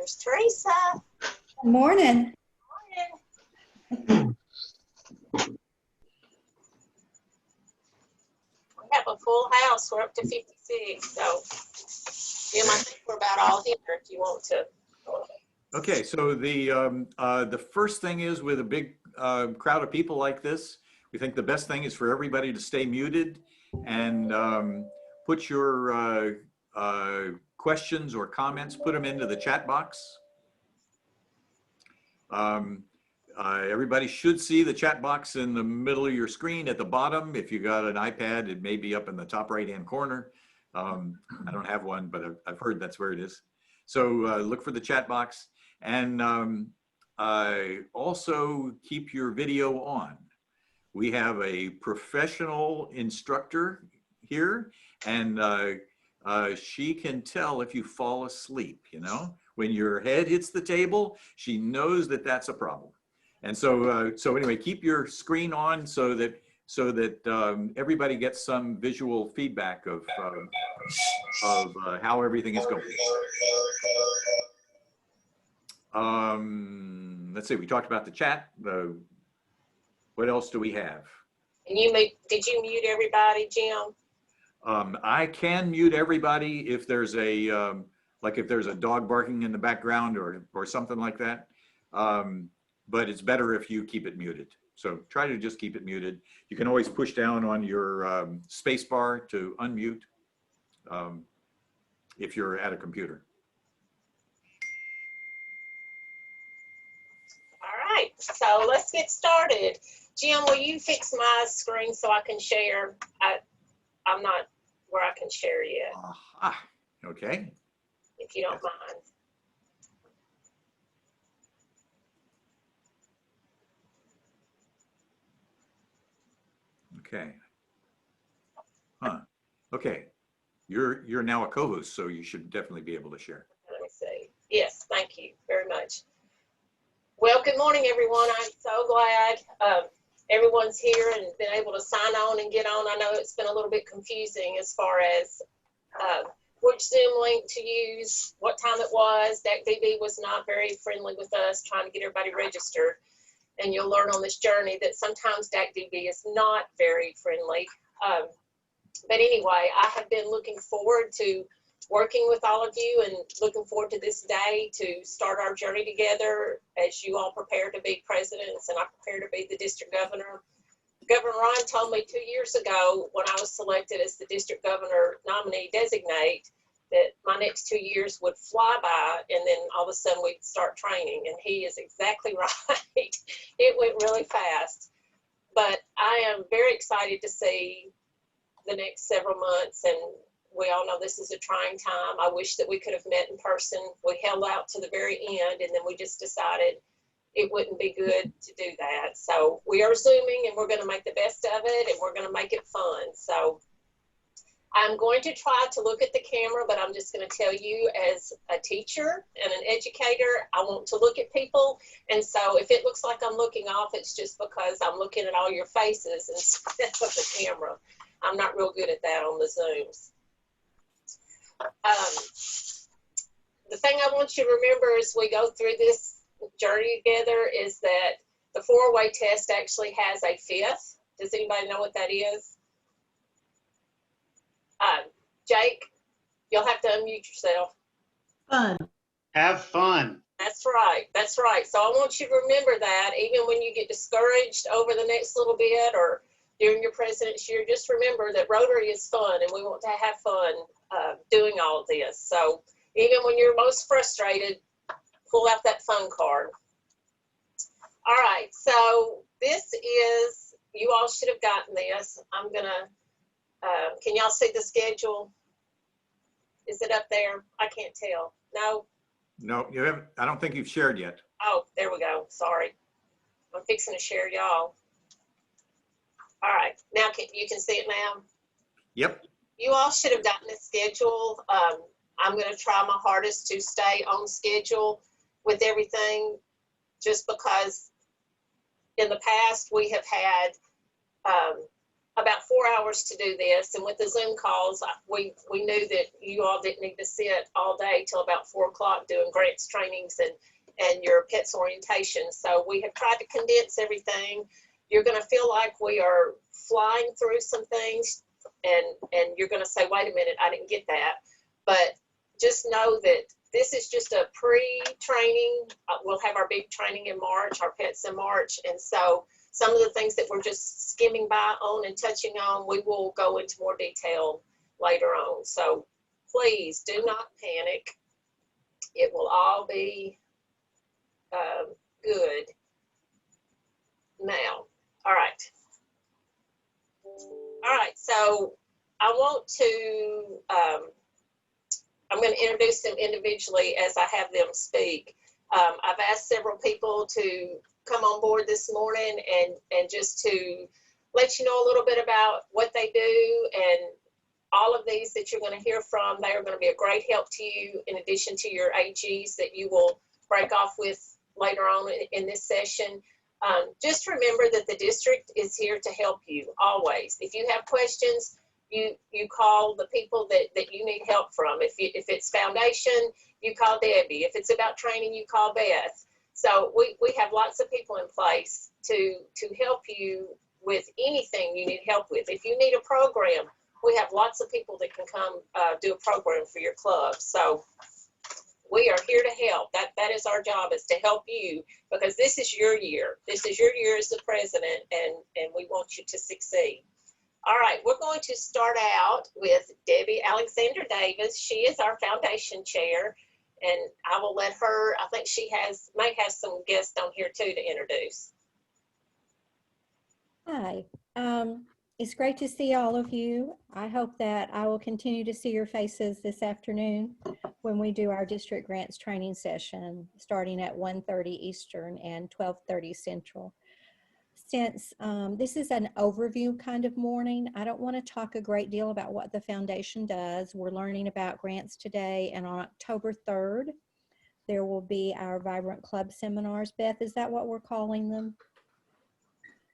There's Teresa. Good morning. Morning. We have a full house. We're up to 56. So, Jim, I think we're about all here if you want to. Okay, so the first thing is, with a big crowd of people like this, we think the best thing is for everybody to stay muted and put your questions or comments, put them into the chat box. Everybody should see the chat box in the middle of your screen at the bottom. If you got an iPad, it may be up in the top right-hand corner. I don't have one, but I've heard that's where it is. So look for the chat box, and also keep your video on. We have a professional instructor here, and she can tell if you fall asleep, you know? When your head hits the table, she knows that that's a problem. And so, anyway, keep your screen on so that everybody gets some visual feedback of how everything is going. Let's see, we talked about the chat. What else do we have? And did you mute everybody, Jim? I can mute everybody if there's a like if there's a dog barking in the background or something like that. But it's better if you keep it muted. So try to just keep it muted. You can always push down on your space bar to unmute if you're at a computer. All right, so let's get started. Jim, will you fix my screen so I can share? I'm not where I can share yet. Okay. If you don't mind. Okay. Okay. You're now a co-host, so you should definitely be able to share. Let me see. Yes, thank you very much. Well, good morning, everyone. I'm so glad everyone's here and been able to sign on and get on. I know it's been a little bit confusing as far as which Zoom link to use, what time it was. DAC was not very friendly with us trying to get everybody registered. And you'll learn on this journey that sometimes DAC is not very friendly. But anyway, I have been looking forward to working with all of you and looking forward to this day to start our journey together as you all prepare to be presidents and I prepare to be the district governor. Governor Ryan told me 2 years ago when I was selected as the district governor nominee designate that my next 2 years would fly by and then all of a sudden we'd start training, and he is exactly right. It went really fast. But I am very excited to see the next several months, and we all know this is a trying time. I wish that we could have met in person. We held out to the very end, and then we just decided it wouldn't be good to do that. So we are Zooming, and we're going to make the best of it, and we're going to make it fun. So I'm going to try to look at the camera, but I'm just going to tell you, as a teacher and an educator, I want to look at people. And so if it looks like I'm looking off, it's just because I'm looking at all your faces instead of the camera. I'm not real good at that on the Zooms. The thing I want you to remember as we go through this journey together is that the 4-way test actually has a 5th. Does anybody know what that is? Jake, you'll have to unmute yourself. Fun. Have fun. That's right. That's right. So I want you to remember that even when you get discouraged over the next little bit or during your president's year, just remember that Rotary is fun and we want to have fun doing all of this. So even when you're most frustrated, pull out that phone card. All right. So this is, you all should have gotten this. I'm going to, can y'all see the schedule? Is it up there? I can't tell. No? No, you haven't. I don't think you've shared yet. Oh, there we go. Sorry. I'm fixing to share y'all. All right. Now you can see it now? Yep. You all should have gotten the schedule. I'm going to try my hardest to stay on schedule with everything just because in the past we have had about 4 hours to do this. And with the Zoom calls, we knew that you all didn't need to sit all day till about 4 o'clock doing grants trainings and your pets orientation. So we have tried to condense everything. You're going to feel like we are flying through some things, and you're going to say, wait a minute, I didn't get that. But just know that this is just a pre-training. We'll have our big training in March, our pets in March. And so some of the things that we're just skimming by on and touching on, we will go into more detail later on. So please do not panic. It will all be good now. All right. All right, so I want to, I'm going to introduce them individually as I have them speak. I've asked several people to come on board this morning and just to let you know a little bit about what they do, and all of these that you're going to hear from, they are going to be a great help to you in addition to your AGs that you will break off with later on in this session. Just remember that the district is here to help you always. If you have questions, you call the people that you need help from. If it's foundation, you call Debbie. If it's about training, you call Beth. So we have lots of people in place to help you with anything you need help with. If you need a program, we have lots of people that can come do a program for your club. So we are here to help. That is our job, is to help you, because this is your year. This is your year as the president, and we want you to succeed. All right, we're going to start out with Debbie Alexander Davis. She is our foundation chair, and I will let her, I think she may have some guests on here too to introduce. Hi, it's great to see all of you. I hope that I will continue to see your faces this afternoon when we do our district grants training session, starting at 1:30 Eastern and 12:30 Central. Since this is an overview kind of morning, I don't want to talk a great deal about what the foundation does. We're learning about grants today, and on October 3rd, there will be our Vibrant Club seminars. Beth, is that what we're calling them?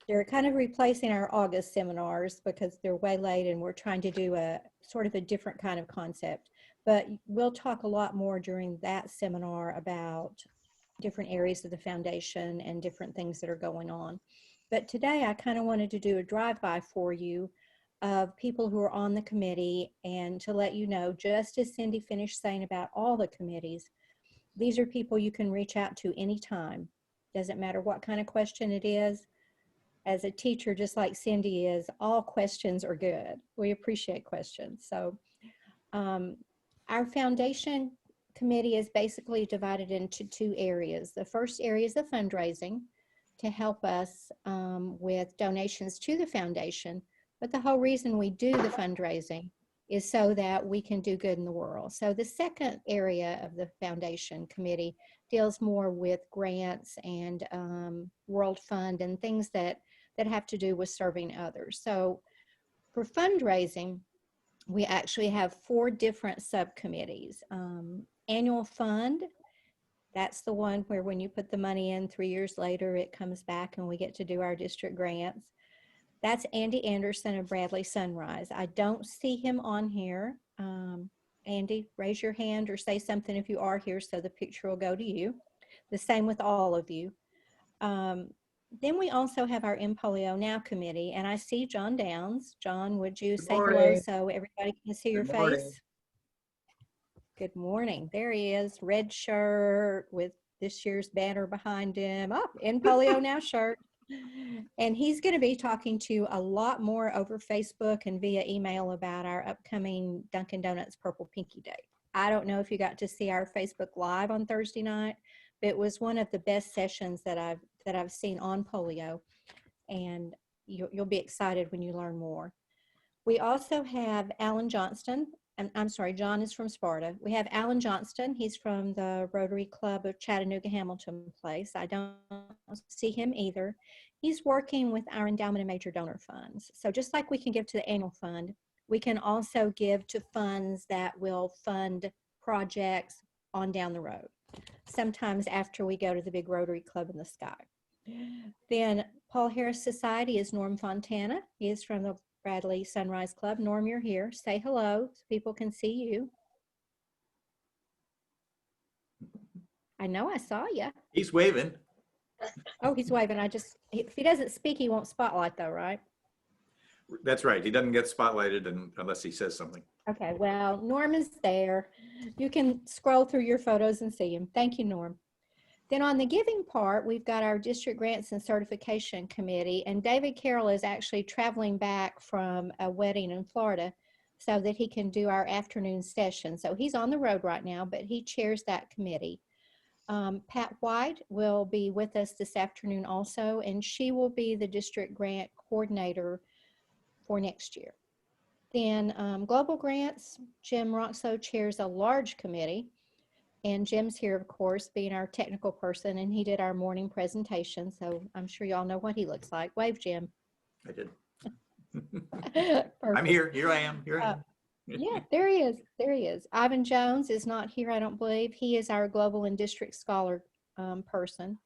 They're kind of replacing our August seminars because they're way late, and we're trying to do a sort of a different kind of concept. But we'll talk a lot more during that seminar about different areas of the foundation and different things that are going on. But today I kind of wanted to do a drive-by for you of people who are on the committee, and to let you know, just as Cindy finished saying about all the committees, these are people you can reach out to anytime. Doesn't matter what kind of question it is. As a teacher, just like Cindy is, all questions are good. We appreciate questions. So our foundation committee is basically divided into two areas. The first area is the fundraising to help us with donations to the foundation. But the whole reason we do the fundraising is so that we can do good in the world. So the second area of the foundation committee deals more with grants and World Fund and things that have to do with serving others. So for fundraising, we actually have 4 different subcommittees. Annual fund, that's the one where when you put the money in 3 years later, it comes back and we get to do our district grants. That's Andy Anderson of Bradley Sunrise. I don't see him on here. Andy, raise your hand or say something if you are here so the picture will go to you. The same with all of you. Then we also have our In Polio Now committee, and I see John Downs. John, would you say hello so everybody can see your face? Good morning. There he is, red shirt with this year's banner behind him. Oh, In Polio Now shirt. And he's going to be talking to you a lot more over Facebook and via email about our upcoming Dunkin' Donuts Purple Pinky Day. I don't know if you got to see our Facebook Live on Thursday night, but it was one of the best sessions that I've seen on polio, and you'll be excited when you learn more. We also have Alan Johnston. I'm sorry, John is from Sparta. We have Alan Johnston. He's from the Rotary Club of Chattanooga Hamilton Place. I don't see him either. He's working with our endowment and major donor funds. So just like we can give to the annual fund, we can also give to funds that will fund projects on down the road, sometimes after we go to the big Rotary Club in the sky. Then Paul Harris Society is Norm Fontana. He is from the Bradley Sunrise Club. Norm, you're here. Say hello so people can see you. I know I saw you. He's waving. Oh, he's waving. If he doesn't speak, he won't spotlight though, right? That's right. He doesn't get spotlighted unless he says something. Okay, well, Norm is there. You can scroll through your photos and see him. Thank you, Norm. Then on the giving part, we've got our District Grants and Certification Committee, and David Carroll is actually traveling back from a wedding in Florida so that he can do our afternoon session. So he's on the road right now, but he chairs that committee. Pat White will be with us this afternoon also, and she will be the District Grant Coordinator for next year. Then Global Grants, Jim Roxo chairs a large committee. And Jim's here, of course, being our technical person, and he did our morning presentation. So I'm sure y'all know what he looks like. Wave, Jim. I did. I'm Perfect. here. Here I am. Here I am. Yeah, there he is. There he is. Ivan Jones is not here, I don't believe. He is our Global and District Scholar person.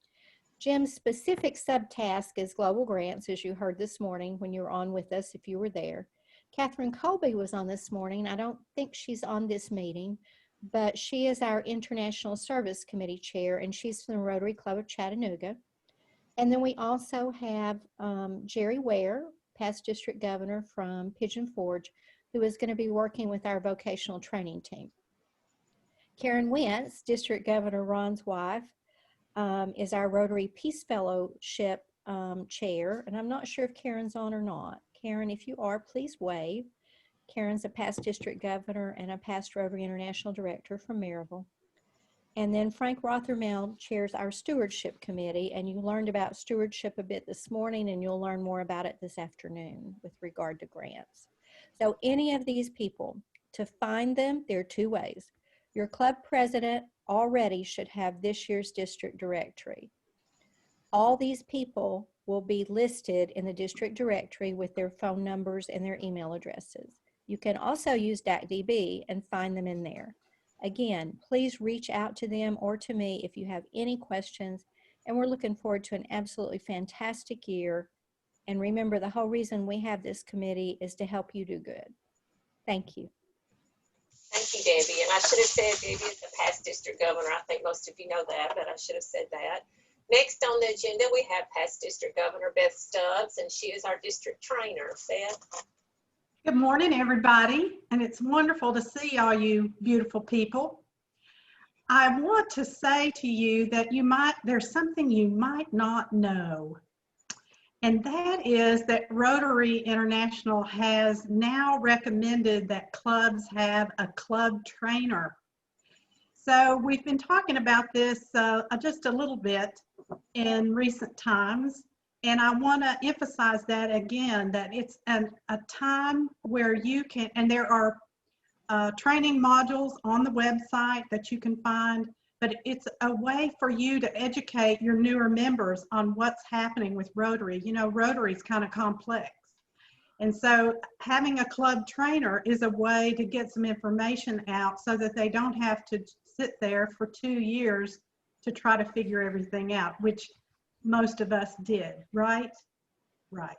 Jim's specific subtask is Global Grants, as you heard this morning when you were on with us, if you were there. Catherine Colby was on this morning. I don't think she's on this meeting, but she is our International Service Committee Chair, and she's from the Rotary Club of Chattanooga. And then we also have Jerry Ware, past district governor from Pigeon Forge, who is going to be working with our vocational training team. Karen Wentz, District Governor Ron's wife, is our Rotary Peace Fellowship chair, and I'm not sure if Karen's on or not. Karen, if you are, please wave. Karen's a past district governor and a past Rotary International director from Maryville. And then Frank Rothermel chairs our stewardship committee, and you learned about stewardship a bit this morning, and you'll learn more about it this afternoon with regard to grants. So any of these people, to find them, there are two ways. Your club president already should have this year's district directory. All these people will be listed in the district directory with their phone numbers and their email addresses. You can also use DACDB and find them in there. Again, please reach out to them or to me if you have any questions, and we're looking forward to an absolutely fantastic year. And remember, the whole reason we have this committee is to help you do good. Thank you. Thank you, Debbie. And I should have said Debbie is the past district governor. I think most of you know that, but I should have said that. Next on the agenda, we have past district governor Beth Stubbs, and she is our district trainer. Beth. Good morning, everybody, and it's wonderful to see all you beautiful people. I want to say to you that there's something you might not know, and that is that Rotary International has now recommended that clubs have a club trainer. So we've been talking about this just a little bit in recent times. And I want to emphasize that again, that it's a time where you can, and there are training modules on the website that you can find, but it's a way for you to educate your newer members on what's happening with Rotary. You know, Rotary is kind of complex. And so having a club trainer is a way to get some information out so that they don't have to sit there for 2 years to try to figure everything out, which most of us did, right? Right.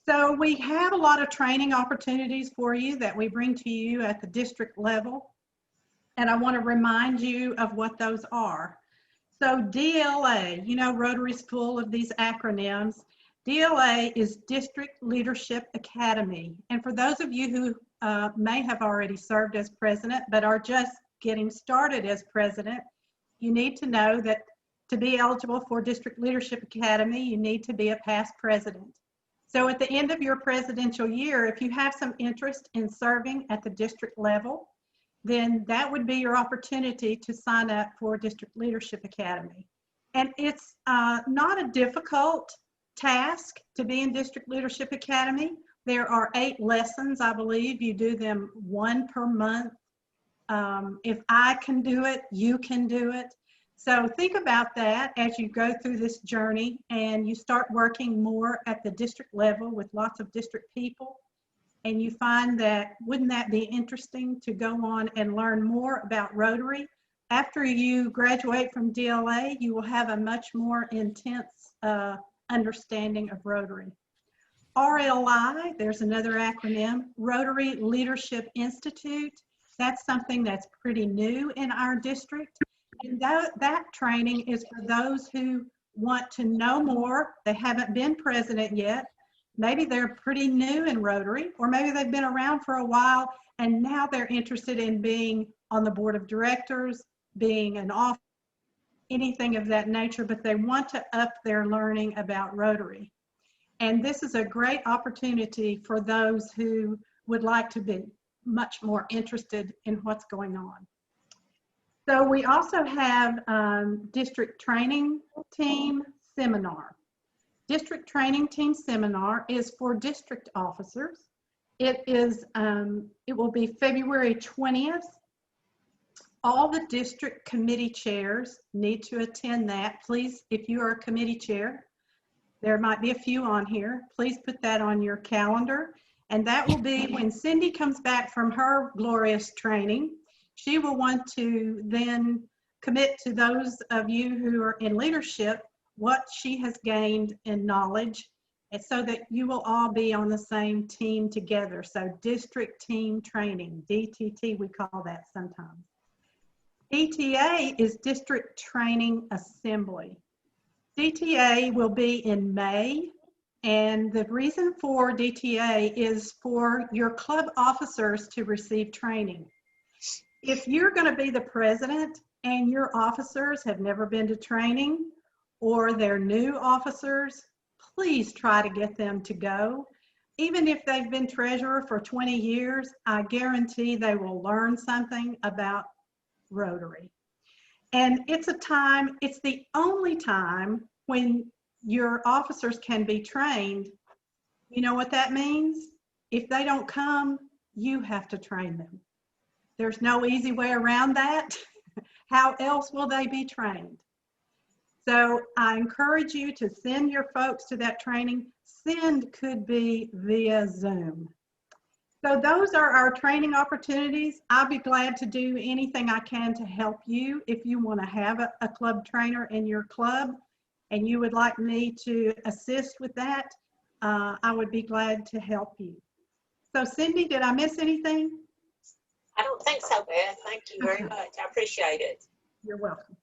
So we have a lot of training opportunities for you that we bring to you at the district level. And I want to remind you of what those are. So DLA, you know, Rotary's full of these acronyms. DLA is District Leadership Academy. And for those of you who may have already served as president, but are just getting started as president, you need to know that to be eligible for District Leadership Academy, you need to be a past president. So at the end of your presidential year, if you have some interest in serving at the district level, then that would be your opportunity to sign up for District Leadership Academy. And it's not a difficult task to be in District Leadership Academy. There are 8 lessons, I believe. You do them 1 per month. If I can do it, you can do it. So think about that as you go through this journey and you start working more at the district level with lots of district people, and you find that, wouldn't that be interesting to go on and learn more about Rotary? After you graduate from DLA, you will have a much more intense understanding of Rotary. RLI, there's another acronym, Rotary Leadership Institute. That's something that's pretty new in our district. And that training is for those who want to know more. They haven't been president yet. Maybe they're pretty new in Rotary, or maybe they've been around for a while and now they're interested in being on the board of directors, being an officer, anything of that nature, but they want to up their learning about Rotary. And this is a great opportunity for those who would like to be much more interested in what's going on. So we also have district training team seminar. District training team seminar is for district officers. It will be February 20th. All the district committee chairs need to attend that. Please, if you are a committee chair, there might be a few on here, please put that on your calendar. And that will be when Cindy comes back from her glorious training. She will want to then commit to those of you who are in leadership what she has gained in knowledge, and so that you will all be on the same team together. So district team training, DTT we call that sometimes. DTA is District Training Assembly. DTA will be in May, and the reason for DTA is for your club officers to receive training. If you're going to be the president and your officers have never been to training, or they're new officers, please try to get them to go. Even if they've been treasurer for 20 years, I guarantee they will learn something about Rotary. And it's the only time when your officers can be trained. You know what that means? If they don't come, you have to train them. There's no easy way around that. How else will they be trained? So I encourage you to send your folks to that training. Send could be via Zoom. So those are our training opportunities. I'll be glad to do anything I can to help you. If you want to have a club trainer in your club and you would like me to assist with that, I would be glad to help you. So Cindy, did I miss anything? I don't think so, Beth. Thank you very much. I appreciate it. You're welcome.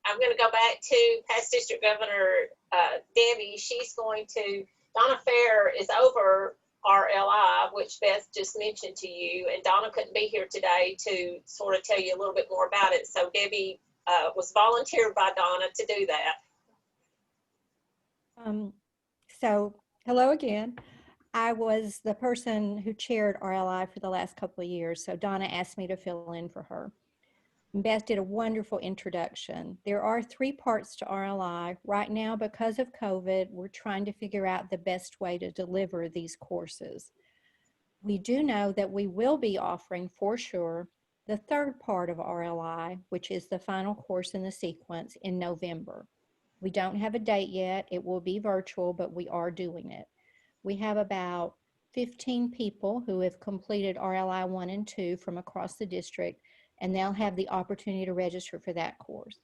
I'm going to go back to past District Governor Debbie. She's going to, Donna Fair is over RLI, which Beth just mentioned to you, and Donna couldn't be here today to sort of tell you a little bit more about it. So Debbie was volunteered by Donna to do that. So hello again. I was the person who chaired RLI for the last couple of years, so Donna asked me to fill in for her. Beth did a wonderful introduction. There are 3 parts to RLI. Right now, because of COVID, we're trying to figure out the best way to deliver these courses. We do know that we will be offering, for sure, the 3rd part of RLI, which is the final course in the sequence, in November. We don't have a date yet. It will be virtual, but we are doing it. We have about 15 people who have completed RLI 1 and 2 from across the district, and they'll have the opportunity to register for that course.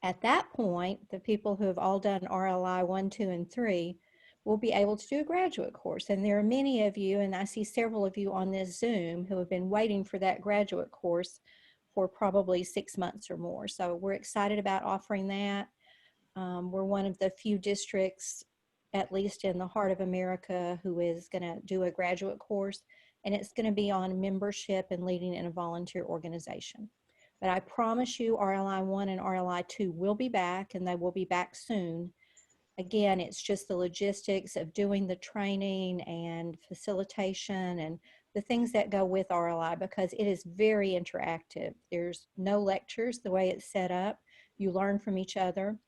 At that point, the people who have all done RLI 1, 2, and 3 will be able to do a graduate course. And there are many of you, and I see several of you on this Zoom, who have been waiting for that graduate course for probably 6 months or more. So we're excited about offering that. We're one of the few districts, at least in the heart of America, who is going to do a graduate course. And it's going to be on membership and leading in a volunteer organization. But I promise you RLI 1 and RLI 2 will be back, and they will be back soon. Again, it's just the logistics of doing the training and facilitation and the things that go with RLI, because it is very interactive. There's no lectures the way it's set up. You learn from each other.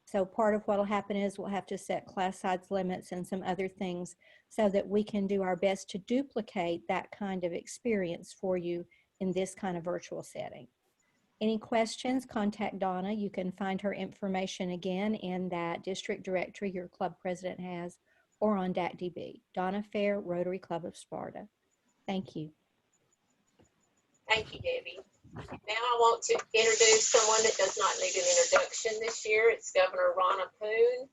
So part of what will happen is we'll have to set class size limits and some other things so that we can do our best to duplicate that kind of experience for you in this kind of virtual setting. Any questions, contact Donna. You can find her information again in that district directory your club president has, or on DACDB. Donna Fair, Rotary Club of Sparta. Thank you. Thank you, Debbie. Now I want to introduce someone that does not need an introduction this year. It's Governor Ronna Poon.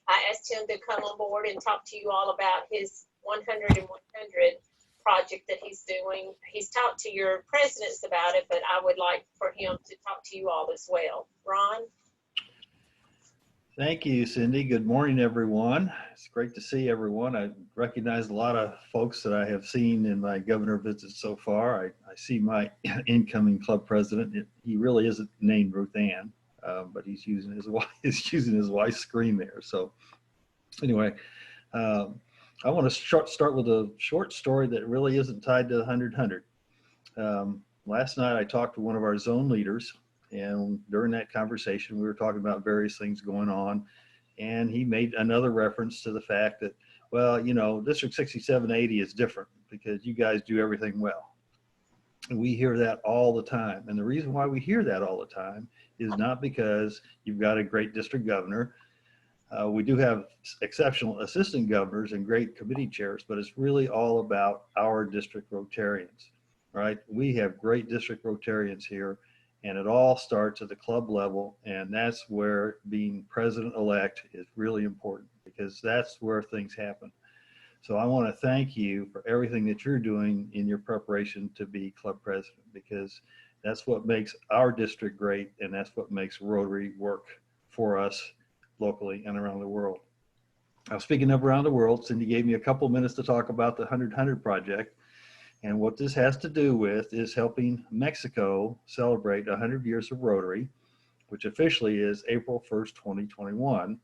I asked him to come on board and talk to you all about his 100 and 100 project that he's doing. He's talked to your presidents about it, but I would like for him to talk to you all as well. Ron? Thank you, Cindy. Good morning, everyone. It's great to see everyone. I recognize a lot of folks that I have seen in my governor visits so far. I see my incoming club president. He really isn't named Ruth Ann, but he's using his wife's screen there. So anyway, I want to start with a short story that really isn't tied to the 100-100. Last night I talked to one of our zone leaders, and during that conversation, we were talking about various things going on. And he made another reference to the fact that, well, you know, District 6780 is different because you guys do everything well. And we hear that all the time. And the reason why we hear that all the time is not because you've got a great district governor. We do have exceptional assistant governors and great committee chairs, but it's really all about our district Rotarians, right? We have great district Rotarians here. And it all starts at the club level, and that's where being president-elect is really important because that's where things happen. So I want to thank you for everything that you're doing in your preparation to be club president, because that's what makes our district great, and that's what makes Rotary work for us locally and around the world. Now, speaking of around the world, Cindy gave me a couple minutes to talk about the 100-100 project. And what this has to do with is helping Mexico celebrate 100 years of Rotary, which officially is April 1st, 2021,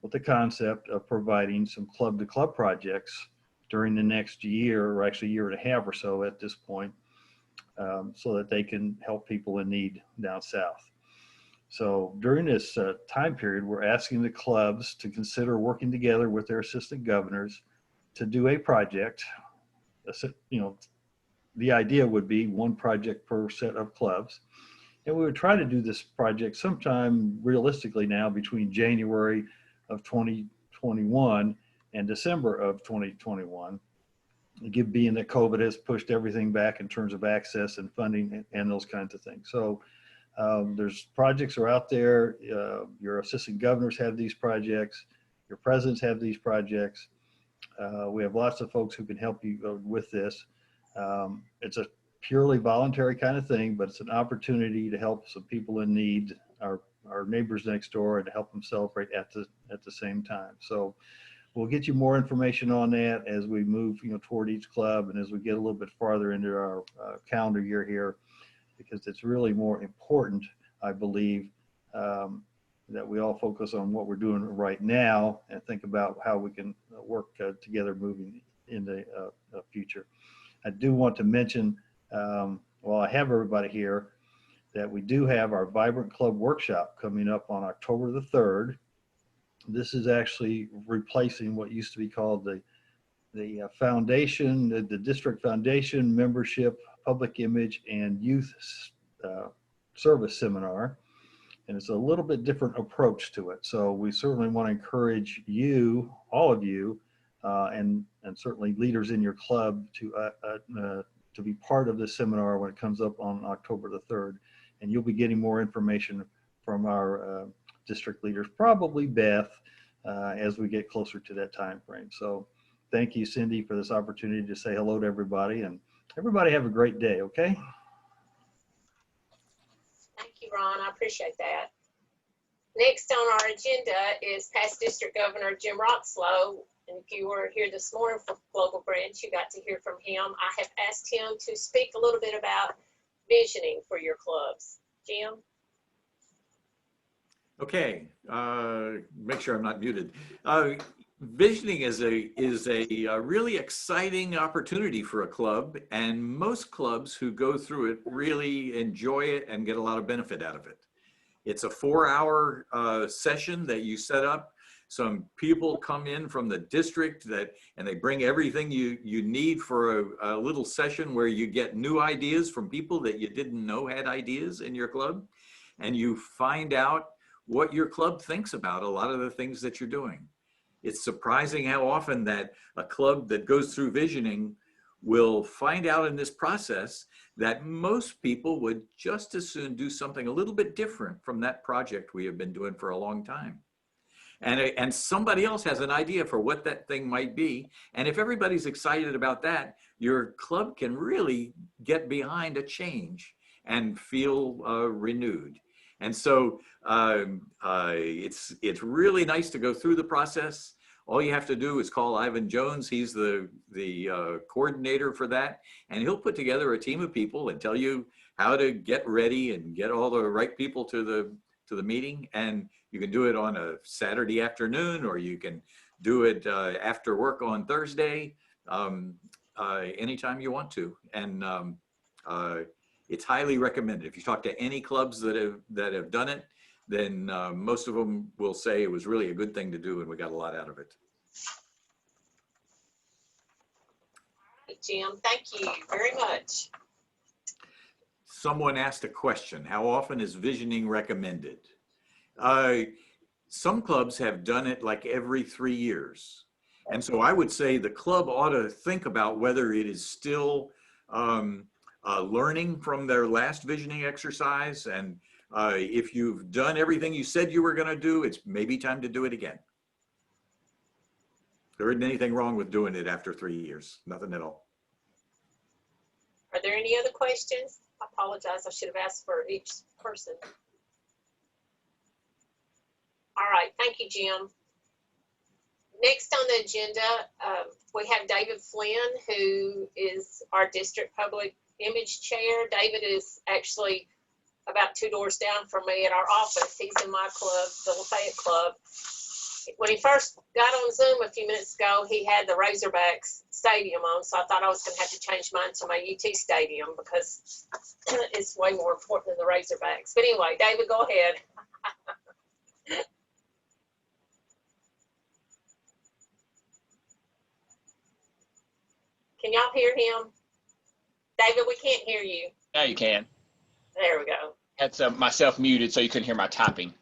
with the concept of providing some club-to-club projects during the next year, or actually a year and a half or so at this point, so that they can help people in need down south. So during this time period, we're asking the clubs to consider working together with their assistant governors to do a project. You know, the idea would be one project per set of clubs. And we would try to do this project sometime realistically now between January of 2021 and December of 2021. Being that COVID has pushed everything back in terms of access and funding and those kinds of things. So there's projects are out there. Your assistant governors have these projects. Your presidents have these projects. We have lots of folks who can help you with this. It's a purely voluntary kind of thing, but it's an opportunity to help some people in need, our neighbors next door, and to help them celebrate at the same time. So we'll get you more information on that as we move, you know, toward each club and as we get a little bit farther into our calendar year here, because it's really more important, I believe, that we all focus on what we're doing right now and think about how we can work together moving in the future. I do want to mention, while I have everybody here, that we do have our Vibrant Club Workshop coming up on October the 3rd. This is actually replacing what used to be called the foundation, the district foundation membership, public image, and youth service seminar. And it's a little bit different approach to it. So we certainly want to encourage you, all of you, and certainly leaders in your club to be part of this seminar when it comes up on October the 3rd. And you'll be getting more information from our district leaders, probably Beth, as we get closer to that time frame. So thank you, Cindy, for this opportunity to say hello to everybody, and everybody have a great day, okay? Thank you, Ron. I appreciate that. Next on our agenda is past District Governor Jim Roxlow. And if you were here this morning for Global Branch, you got to hear from him. I have asked him to speak a little bit about visioning for your clubs. Jim? Okay, make sure I'm not muted. Visioning is a really exciting opportunity for a club, and most clubs who go through it really enjoy it and get a lot of benefit out of it. It's a 4-hour session that you set up. Some people come in from the district and they bring everything you need for a little session where you get new ideas from people that you didn't know had ideas in your club, and you find out what your club thinks about a lot of the things that you're doing. It's surprising how often that a club that goes through visioning will find out in this process that most people would just as soon do something a little bit different from that project we have been doing for a long time. and somebody else has an idea for what that thing might be. And if everybody's excited about that, your club can really get behind a change and feel renewed. And so it's really nice to go through the process. All you have to do is call Ivan Jones. He's the coordinator for that, and he'll put together a team of people and tell you how to get ready and get all the right people to the meeting. And you can do it on a Saturday afternoon, or you can do it after work on Thursday, anytime you want to. And it's highly recommended. If you talk to any clubs that have done it, then most of them will say it was really a good thing to do and we got a lot out of it. Jim, thank you very much. Someone asked a question: how often is visioning recommended? Some clubs have done it like every 3 years. And so I would say the club ought to think about whether it is still learning from their last visioning exercise. And if you've done everything you said you were going to do, it's maybe time to do it again. There isn't anything wrong with doing it after 3 years, nothing at all. Are there any other questions? I apologize, I should have asked for each person. All right, thank you, Jim. Next on the agenda, we have David Flynn, who is our district public image chair. David is actually about 2 doors down from me at our office. He's in my club, the Lafayette Club. When he first got on Zoom a few minutes ago, he had the Razorbacks stadium on, so I thought I was going to have to change mine to my UT stadium because it's way more important than the Razorbacks. But anyway, David, go ahead. Can y'all hear him? David, we can't hear you. Now you can. There we go. That's myself muted so you couldn't hear my typing.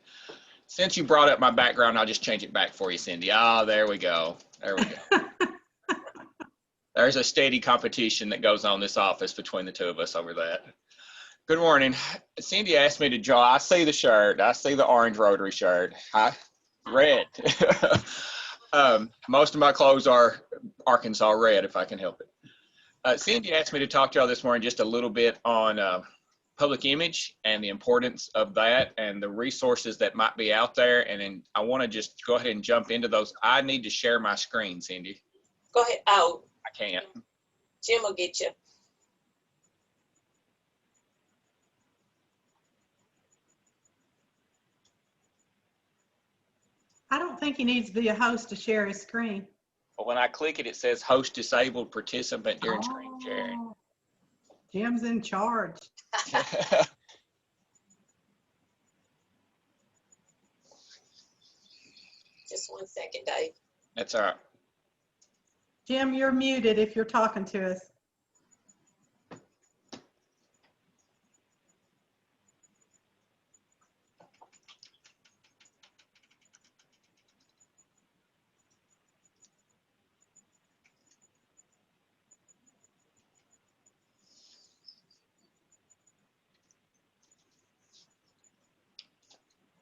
Since you brought up my background, I'll just change it back for you, Cindy. Ah, there we go. There we go. There's a steady competition that goes on in this office between the two of us over that. Good morning. Cindy asked me to draw. I see the shirt. I see the orange Rotary shirt. Red. Most of my clothes are Arkansas red, if I can help it. Cindy asked me to talk to y'all this morning just a little bit on public image and the importance of that and the resources that might be out there. And then I want to just go ahead and jump into those. I need to share my screen, Cindy. Go ahead. Oh, I can't. Jim will get you. I don't think he needs to be a host to share his screen. But when I click it, it says host disabled participant during screen sharing. Oh, Jim's in charge. Just 1 second, Dave. That's all right. Jim, you're muted if you're talking to us.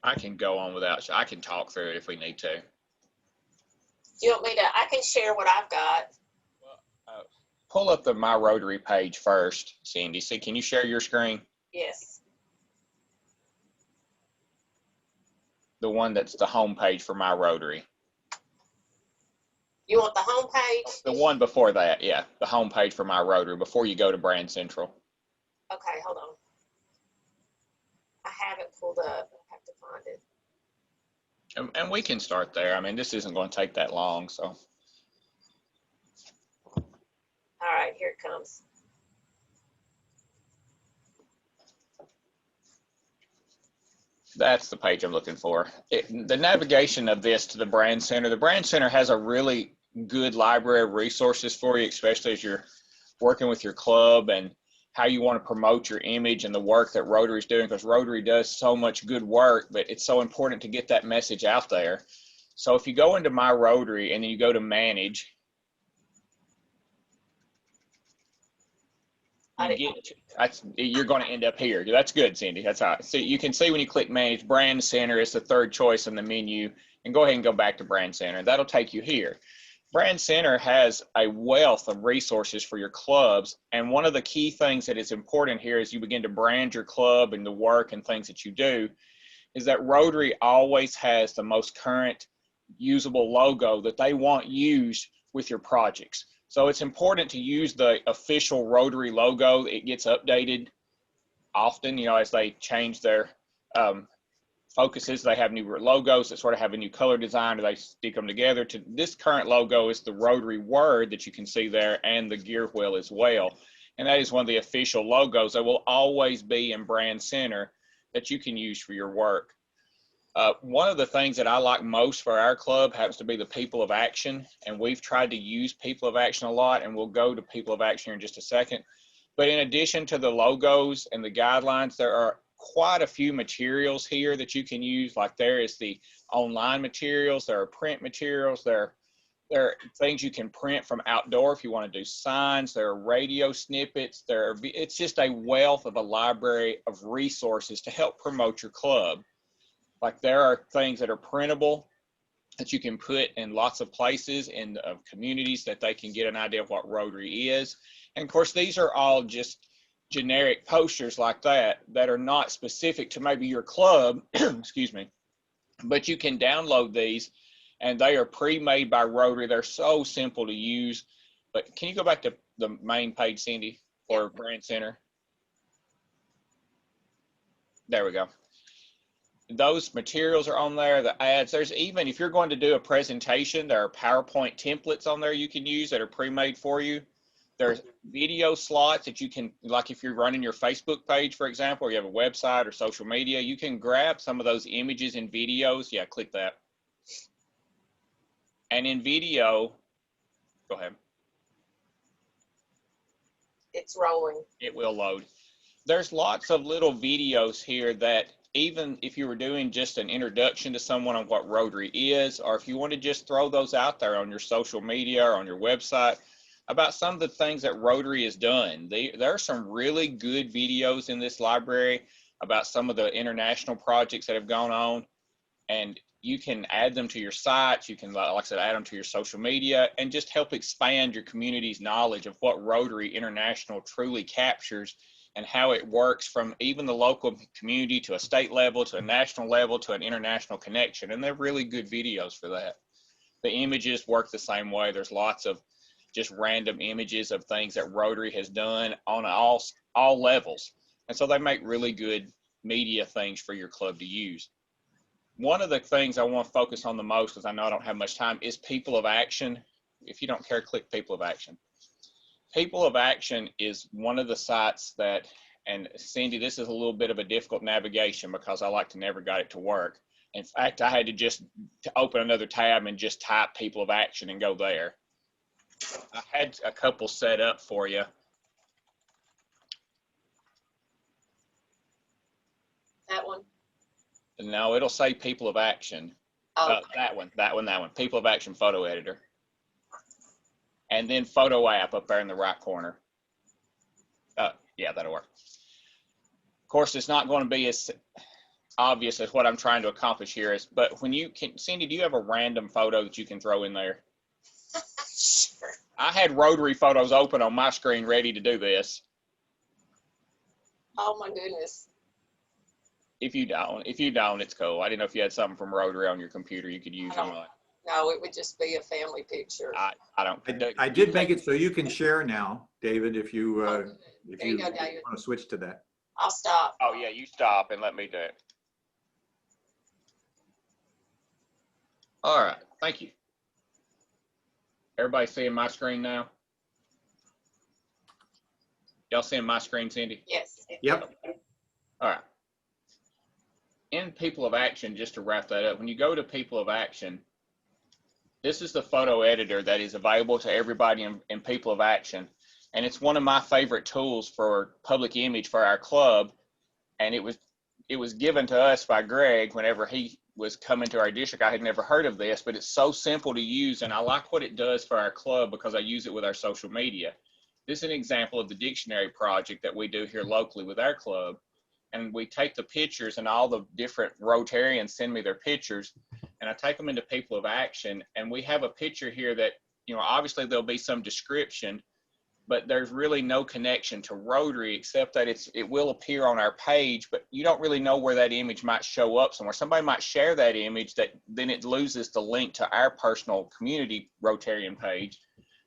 I can go on without, I can talk through it if we need to. Do you want me to? I can share what I've got. Pull up the My Rotary page first, Cindy. See, can you share your screen? Yes. The one that's the home page for My Rotary. You want the home page? The one before that, yeah. The home page for My Rotary before you go to Brand Central. Okay, hold on. I have it pulled up. I have to find it. And we can start there. I mean, this isn't going to take that long, so. All right, here it comes. That's the page I'm looking for. The navigation of this to the Brand Center. The Brand Center has a really good library of resources for you, especially as you're working with your club and how you want to promote your image and the work that Rotary is doing, because Rotary does so much good work, but it's so important to get that message out there. So if you go into My Rotary and then you go to Manage, you're going to end up here. That's good, Cindy. That's all right. So you can see when you click Manage, Brand Center is the third choice in the menu. and go ahead and go back to Brand Center. That'll take you here. Brand Center has a wealth of resources for your clubs. And one of the key things that is important here as you begin to brand your club and the work and things that you do is that Rotary always has the most current usable logo that they want used with your projects. So it's important to use the official Rotary logo. It gets updated often, you know, as they change their focuses. They have new logos that sort of have a new color design, or they stick them together. To this current logo is the Rotary word that you can see there, and the gear wheel as well. And that is one of the official logos that will always be in Brand Center that you can use for your work. One of the things that I like most for our club happens to be the People of Action, and we've tried to use People of Action a lot, and we'll go to People of Action here in just a second. But in addition to the logos and the guidelines, there are quite a few materials here that you can use. Like there is the online materials, there are print materials, there are things you can print from outdoor if you want to do signs, there are radio snippets, it's just a wealth of a library of resources to help promote your club. Like there are things that are printable that you can put in lots of places in communities that they can get an idea of what Rotary is. And of course, these are all just generic posters like that are not specific to maybe your club, excuse me, but you can download these and they are pre-made by Rotary. They're so simple to use. But can you go back to the main page, Cindy, for Brand Center? There we go. Those materials are on there, the ads. There's even, if you're going to do a presentation, there are PowerPoint templates on there you can use that are pre-made for you. There's video slots that you can, like if you're running your Facebook page, for example, or you have a website or social media, you can grab some of those images and videos. Yeah, click that. And in video, go ahead. It's rolling. It will load. There's lots of little videos here that even if you were doing just an introduction to someone on what Rotary is, or if you want to just throw those out there on your social media or on your website about some of the things that Rotary has done. There are some really good videos in this library about some of the international projects that have gone on, and you can add them to your sites. You can, like I said, add them to your social media and just help expand your community's knowledge of what Rotary International truly captures and how it works from even the local community to a state level, to a national level, to an international connection. And they're really good videos for that. The images work the same way. There's lots of just random images of things that Rotary has done on all levels. And so they make really good media things for your club to use. One of the things I want to focus on the most, because I know I don't have much time, is People of Action. If you don't care, click People of Action. People of Action is one of the sites that, and Cindy, this is a little bit of a difficult navigation because I like to never got it to work. In fact, I had to open another tab and just type People of Action and go there. I had a couple set up for you. That one? No, it'll say People of Action. Oh, That one. People of Action photo editor. And then photo app up there in the right corner. Yeah, that'll work. Of course, it's not going to be as obvious as what I'm trying to accomplish here is, but when you can, Cindy, do you have a random photo that you can throw in there? sure. I had Rotary photos open on my screen ready to do this. Oh my goodness. If you don't, it's cool. I didn't know if you had something from Rotary on your computer you could use or not. No, it would just be a family picture. I don't. I did make it so you can share now, David, if you There you go, David. want to switch to that. I'll stop. Oh yeah, you stop and let me do it. All right, thank you. Everybody seeing my screen now? Y'all seeing my screen, Cindy? Yes. Yep. All right. In People of Action, just to wrap that up, when you go to People of Action, this is the photo editor that is available to everybody in People of Action. And it's one of my favorite tools for public image for our club. And it was given to us by Greg whenever he was coming to our district. I had never heard of this, but it's so simple to use. And I like what it does for our club because I use it with our social media. This is an example of the dictionary project that we do here locally with our club. And we take the pictures, and all the different Rotarians send me their pictures. and I take them into People of Action, and we have a picture here that, you know, obviously there'll be some description, but there's really no connection to Rotary except that it will appear on our page, but you don't really know where that image might show up somewhere. Somebody might share that image, that then it loses the link to our personal community Rotarian page.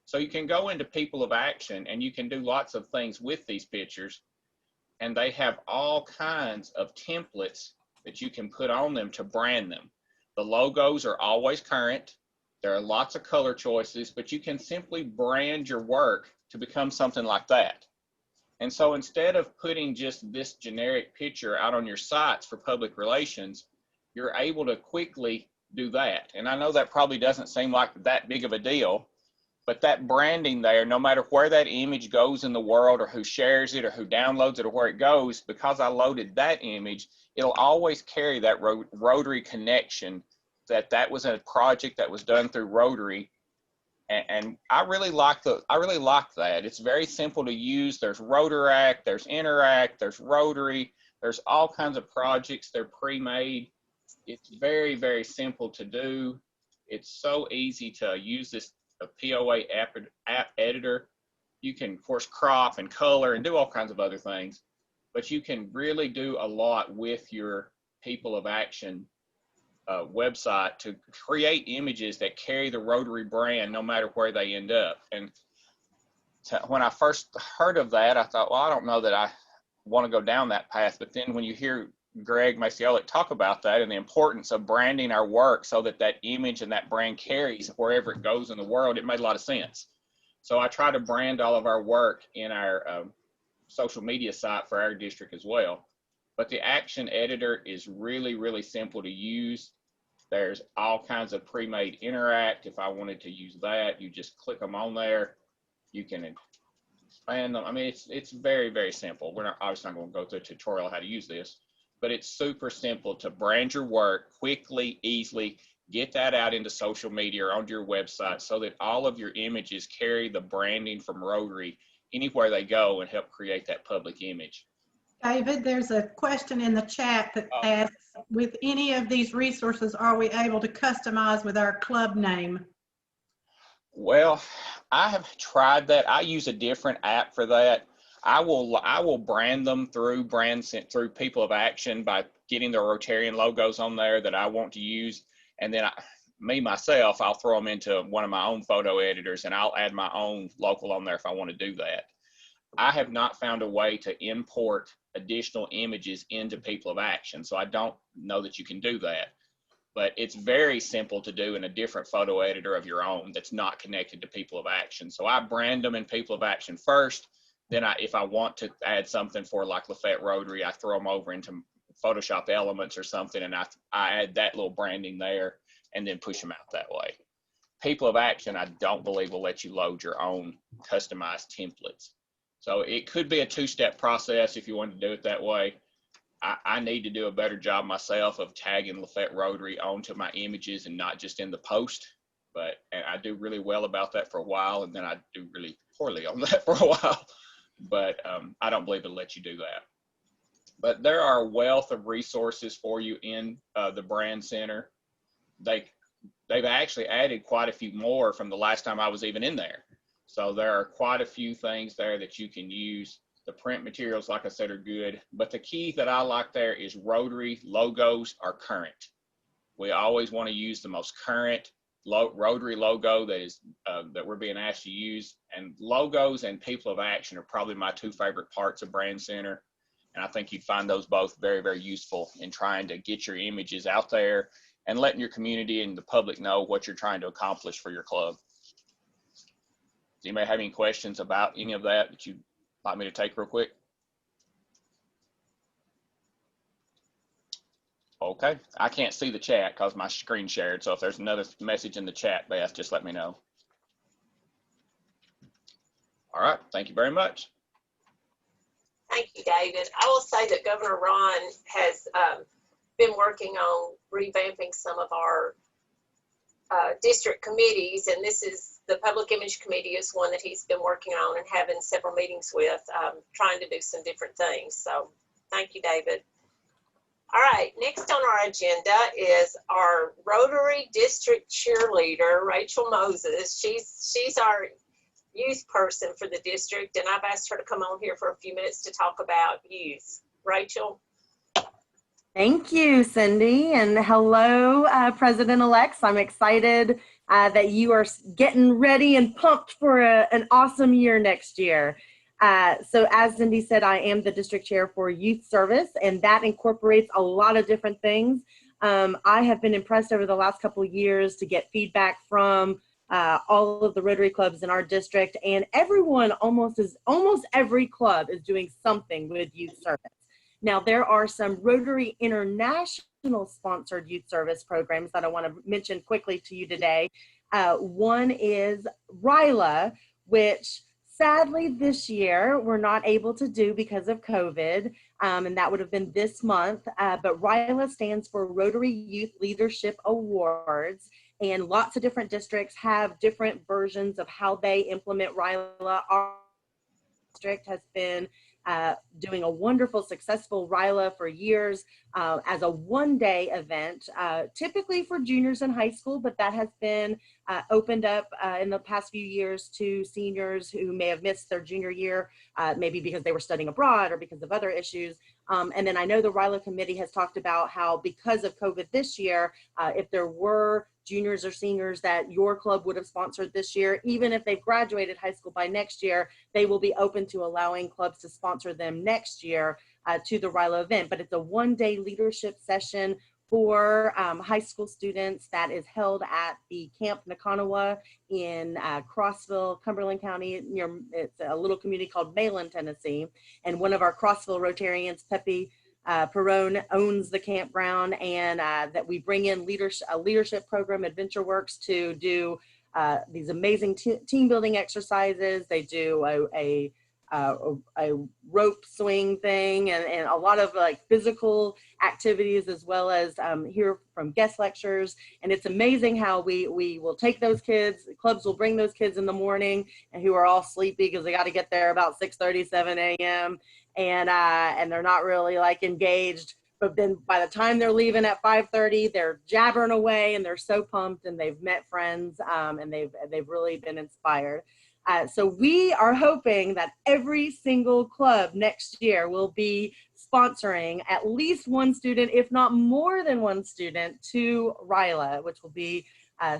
So you can go into People of Action and you can do lots of things with these pictures, and they have all kinds of templates that you can put on them to brand them. The logos are always current. There are lots of color choices, but you can simply brand your work to become something like that. And so instead of putting just this generic picture out on your sites for public relations, you're able to quickly do that. And I know that probably doesn't seem like that big of a deal, but that branding there, no matter where that image goes in the world or who shares it or who downloads it or where it goes, because I loaded that image, it'll always carry that Rotary connection, that was a project that was done through Rotary. And I really like that. It's very simple to use. There's Rotaract, there's Interact, there's Rotary, there's all kinds of projects. They're pre-made. It's very, very simple to do. It's so easy to use this POA app editor. You can, of course, crop and color and do all kinds of other things, but you can really do a lot with your People of Action website to create images that carry the Rotary brand no matter where they end up. And when I first heard of that, I thought, well, I don't know that I want to go down that path. But then when you hear Greg Maciolik talk about that and the importance of branding our work so that that image and that brand carries wherever it goes in the world, it made a lot of sense. So I try to brand all of our work in our social media site for our district as well. But the Action Editor is really, really simple to use. There's all kinds of pre-made Interact. If I wanted to use that, you just click them on there. You can expand them. I mean, it's very, very simple. We're not obviously not going to go through a tutorial how to use this, but it's super simple to brand your work quickly, easily, get that out into social media or onto your website so that all of your images carry the branding from Rotary anywhere they go and help create that public image. David, there's a question in the chat that asks, with any of these resources, are we able to customize with our club name? Well, I have tried that. I use a different app for that. I will brand them through People of Action by getting the Rotarian logos on there that I want to use, and then myself, I'll throw them into one of my own photo editors, and I'll add my own local on there if I want to do that. I have not found a way to import additional images into People of Action, so I don't know that you can do that. But it's very simple to do in a different photo editor of your own that's not connected to People of Action. So I brand them in People of Action first. Then if I want to add something for like Lafayette Rotary, I throw them over into Photoshop Elements or something, and I add that little branding there and then push them out that way. People of Action, I don't believe will let you load your own customized templates. So it could be a two-step process if you want to do it that way. I need to do a better job myself of tagging Lafayette Rotary onto my images and not just in the post. And I do really well about that for a while, and then I do really poorly on that for a while. But I don't believe it'll let you do that. But there are a wealth of resources for you in the Brand Center. They've actually added quite a few more from the last time I was even in there. So there are quite a few things there that you can use. The print materials, like I said, are good. But the key that I like there is Rotary logos are current. We always want to use the most current Rotary logo that we're being asked to use. And logos and People of Action are probably my two favorite parts of Brand Center. And I think you'd find those both very, very useful in trying to get your images out there and letting your community and the public know what you're trying to accomplish for your club. Does anybody have any questions about any of that you'd like me to take real quick? Okay, I can't see the chat because my screen shared. So if there's another message in the chat, Beth, just let me know. All right, thank you very much. Thank you, David. I will say that Governor Ron has been working on revamping some of our district committees, and this is the Public Image Committee is one that he's been working on and having several meetings with, trying to do some different things. So thank you, David. All right, next on our agenda is our Rotary District cheerleader, Rachel Moses. She's our youth person for the district, and I've asked her to come on here for a few minutes to talk about youth. Rachel? Thank you, Cindy, and hello, President-elects. I'm excited that you are getting ready and pumped for an awesome year next year. So as Cindy said, I am the district chair for youth service, and that incorporates a lot of different things. I have been impressed over the last couple of years to get feedback from all of the Rotary clubs in our district, and everyone, almost every club is doing something with youth service. Now, there are some Rotary International sponsored youth service programs that I want to mention quickly to you today. One is RILA, which sadly this year we're not able to do because of COVID, and that would have been this month. But RILA stands for Rotary Youth Leadership Awards, and lots of different districts have different versions of how they implement RILA. Our district has been doing a wonderful, successful RILA for years as a one-day event, typically for juniors in high school, but that has been opened up in the past few years to seniors who may have missed their junior year, maybe because they were studying abroad or because of other issues. And then I know the RILA committee has talked about how because of COVID this year, if there were juniors or seniors that your club would have sponsored this year, even if they've graduated high school by next year, they will be open to allowing clubs to sponsor them next year to the RILA event. But it's a one-day leadership session for high school students that is held at the Camp Nakanawa in Crossville, Cumberland County. It's a little community called Malin, Tennessee. And one of our Crossville Rotarians, Pepe Perone, owns the campground, and that we bring in a leadership program, Adventure Works, to do these amazing team building exercises. They do a rope swing thing and a lot of like physical activities, as well as hear from guest lectures. And it's amazing how we will take those kids, clubs will bring those kids in the morning and who are all sleepy because they got to get there about 6:30, 7 a.m. And they're not really like engaged. But then by the time they're leaving at 5:30, they're jabbering away and they're so pumped and they've met friends and they've really been inspired. So we are hoping that every single club next year will be sponsoring at least one student, if not more than one student, to RILA, which will be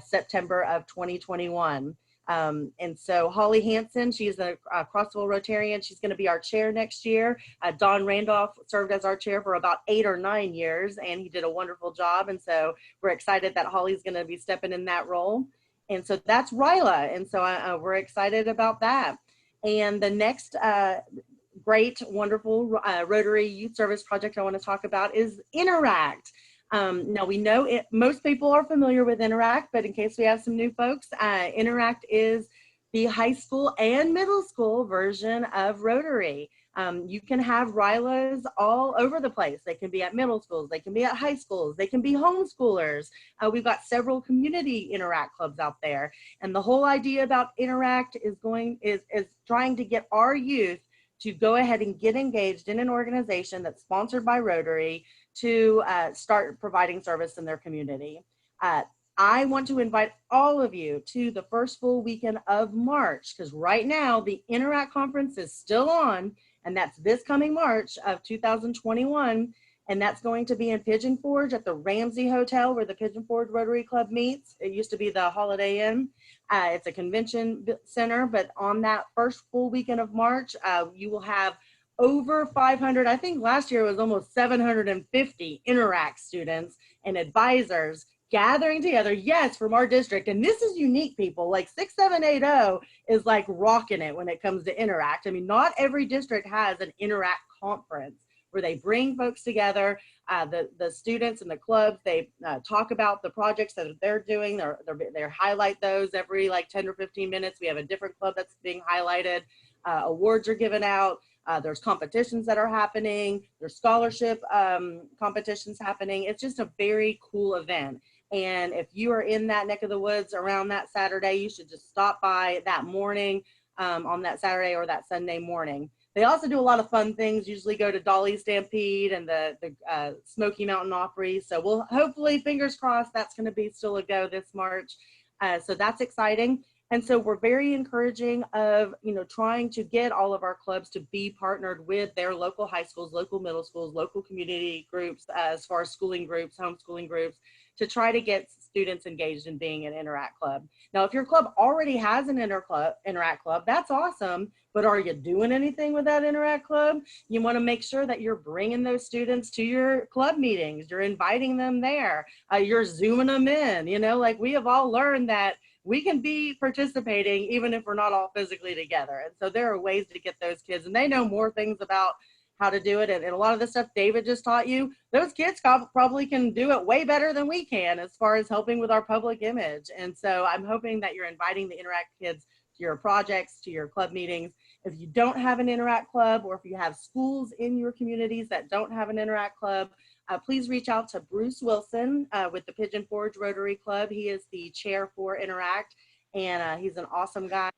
September of 2021. And so Holly Hansen, she's a Crossville Rotarian. She's going to be our chair next year. Don Randolph served as our chair for about 8 or 9 years, and he did a wonderful job. And so we're excited that Holly's going to be stepping in that role. And so that's RILA. And so we're excited about that. And the next great, wonderful Rotary Youth Service project I want to talk about is Interact. Now we know most people are familiar with Interact, but in case we have some new folks, Interact is the high school and middle school version of Rotary. You can have RILAs all over the place. They can be at middle schools, they can be at high schools, they can be homeschoolers. We've got several community Interact clubs out there. And the whole idea about Interact is trying to get our youth to go ahead and get engaged in an organization that's sponsored by Rotary to start providing service in their community. I want to invite all of you to the first full weekend of March, because right now the Interact conference is still on, and that's this coming March of 2021. And that's going to be in Pigeon Forge at the Ramsey Hotel, where the Pigeon Forge Rotary Club meets. It used to be the Holiday Inn. It's a convention center, but on that first full weekend of March, you will have over 500, I think last year was almost 750 Interact students and advisors gathering together, yes, from our district. And this is unique, people. Like 6780 is like rocking it when it comes to Interact. I mean, not every district has an Interact conference where they bring folks together, the students and the clubs. They talk about the projects that they're doing. They highlight those every like 10 or 15 minutes. We have a different club that's being highlighted. Awards are given out. There's competitions that are happening. There's scholarship competitions happening. It's just a very cool event. And if you are in that neck of the woods around that Saturday, you should just stop by that morning on that Saturday or that Sunday morning. They also do a lot of fun things, usually go to Dolly Stampede and the Smoky Mountain Opry. So we'll hopefully, fingers crossed, that's going to be still a go this March. So that's exciting. And so we're very encouraging of, trying to get all of our clubs to be partnered with their local high schools, local middle schools, local community groups, as far as schooling groups, homeschooling groups, to try to get students engaged in being an Interact Club. Now, if your club already has an Interact Club, that's awesome, but are you doing anything with that Interact Club? You want to make sure that you're bringing those students to your club meetings, you're inviting them there, you're Zooming them in, like we have all learned that we can be participating even if we're not all physically together. And so there are ways to get those kids, and they know more things about how to do it. And a lot of the stuff David just taught you, those kids probably can do it way better than we can as far as helping with our public image. And so I'm hoping that you're inviting the Interact kids to your projects, to your club meetings. If you don't have an Interact Club, or if you have schools in your communities that don't have an Interact Club, please reach out to Bruce Wilson with the Pigeon Forge Rotary Club. He is the chair for Interact, and he's an awesome guy.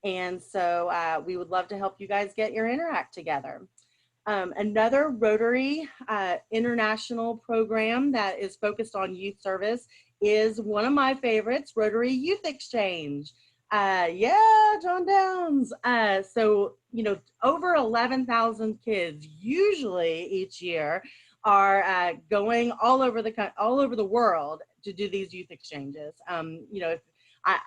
And so we would love to help you guys get your Interact together. Another Rotary international program that is focused on youth service is one of my favorites, Rotary Youth Exchange. Yeah, John Downs. So, over 11,000 kids usually each year are going all over the world to do these youth exchanges.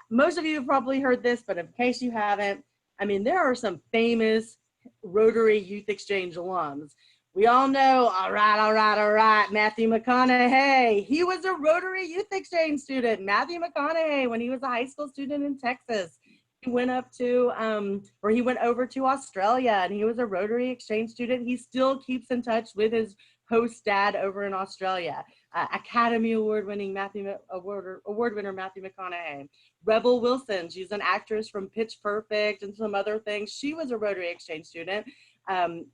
Most of you have probably heard this, but in case you haven't, there are some famous Rotary Youth Exchange alums. We all know, all right, Matthew McConaughey. He was a Rotary Youth Exchange student. Matthew McConaughey, when he was a high school student in Texas, he went over to Australia, and he was a Rotary Exchange student. He still keeps in touch with his host dad over in Australia. Academy Award winner Matthew McConaughey. Rebel Wilson, she's an actress from Pitch Perfect and some other things. She was a Rotary Exchange student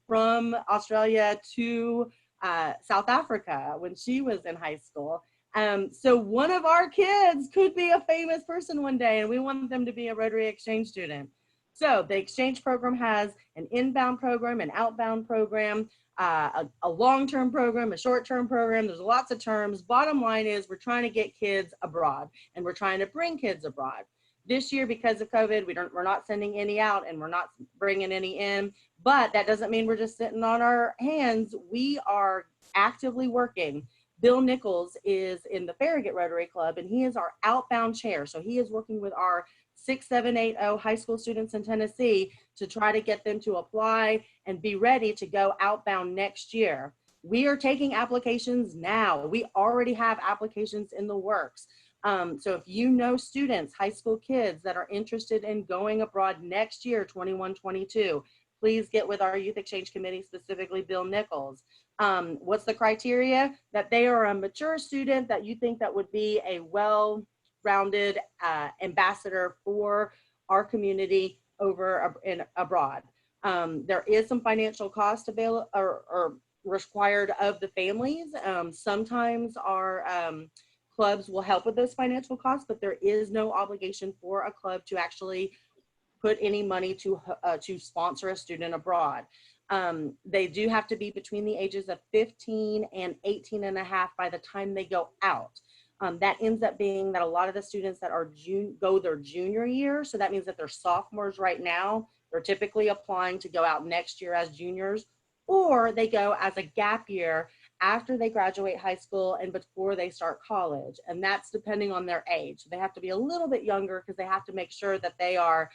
from Australia to South Africa when she was in high school. So one of our kids could be a famous person one day, and we want them to be a Rotary Exchange student. So the exchange program has an inbound program, an outbound program, a long-term program, a short-term program. There's lots of terms. Bottom line is we're trying to get kids abroad, and we're trying to bring kids abroad. This year, because of COVID, we're not sending any out, and we're not bringing any in, but that doesn't mean we're just sitting on our hands. We are actively working. Bill Nichols is in the Farragut Rotary Club, and he is our outbound chair. So he is working with our 6780 high school students in Tennessee to try to get them to apply and be ready to go outbound next year. We are taking applications now. We already have applications in the works. So if you know students, high school kids that are interested in going abroad next year, 21-22, please get with our Youth Exchange Committee, specifically Bill Nichols. What's the criteria? That they are a mature student that you think that would be a well-rounded ambassador for our community over abroad. There is some financial cost available or required of the families. Sometimes our clubs will help with those financial costs, but there is no obligation for a club to actually put any money to sponsor a student abroad. They do have to be between the ages of 15 and 18 and a half by the time they go out. That ends up being that a lot of the students that are go their junior year, so that means that they're sophomores right now, they're typically applying to go out next year as juniors, or they go as a gap year after they graduate high school and before they start college. And that's depending on their age. So they have to be a little bit younger because they have to make sure that they are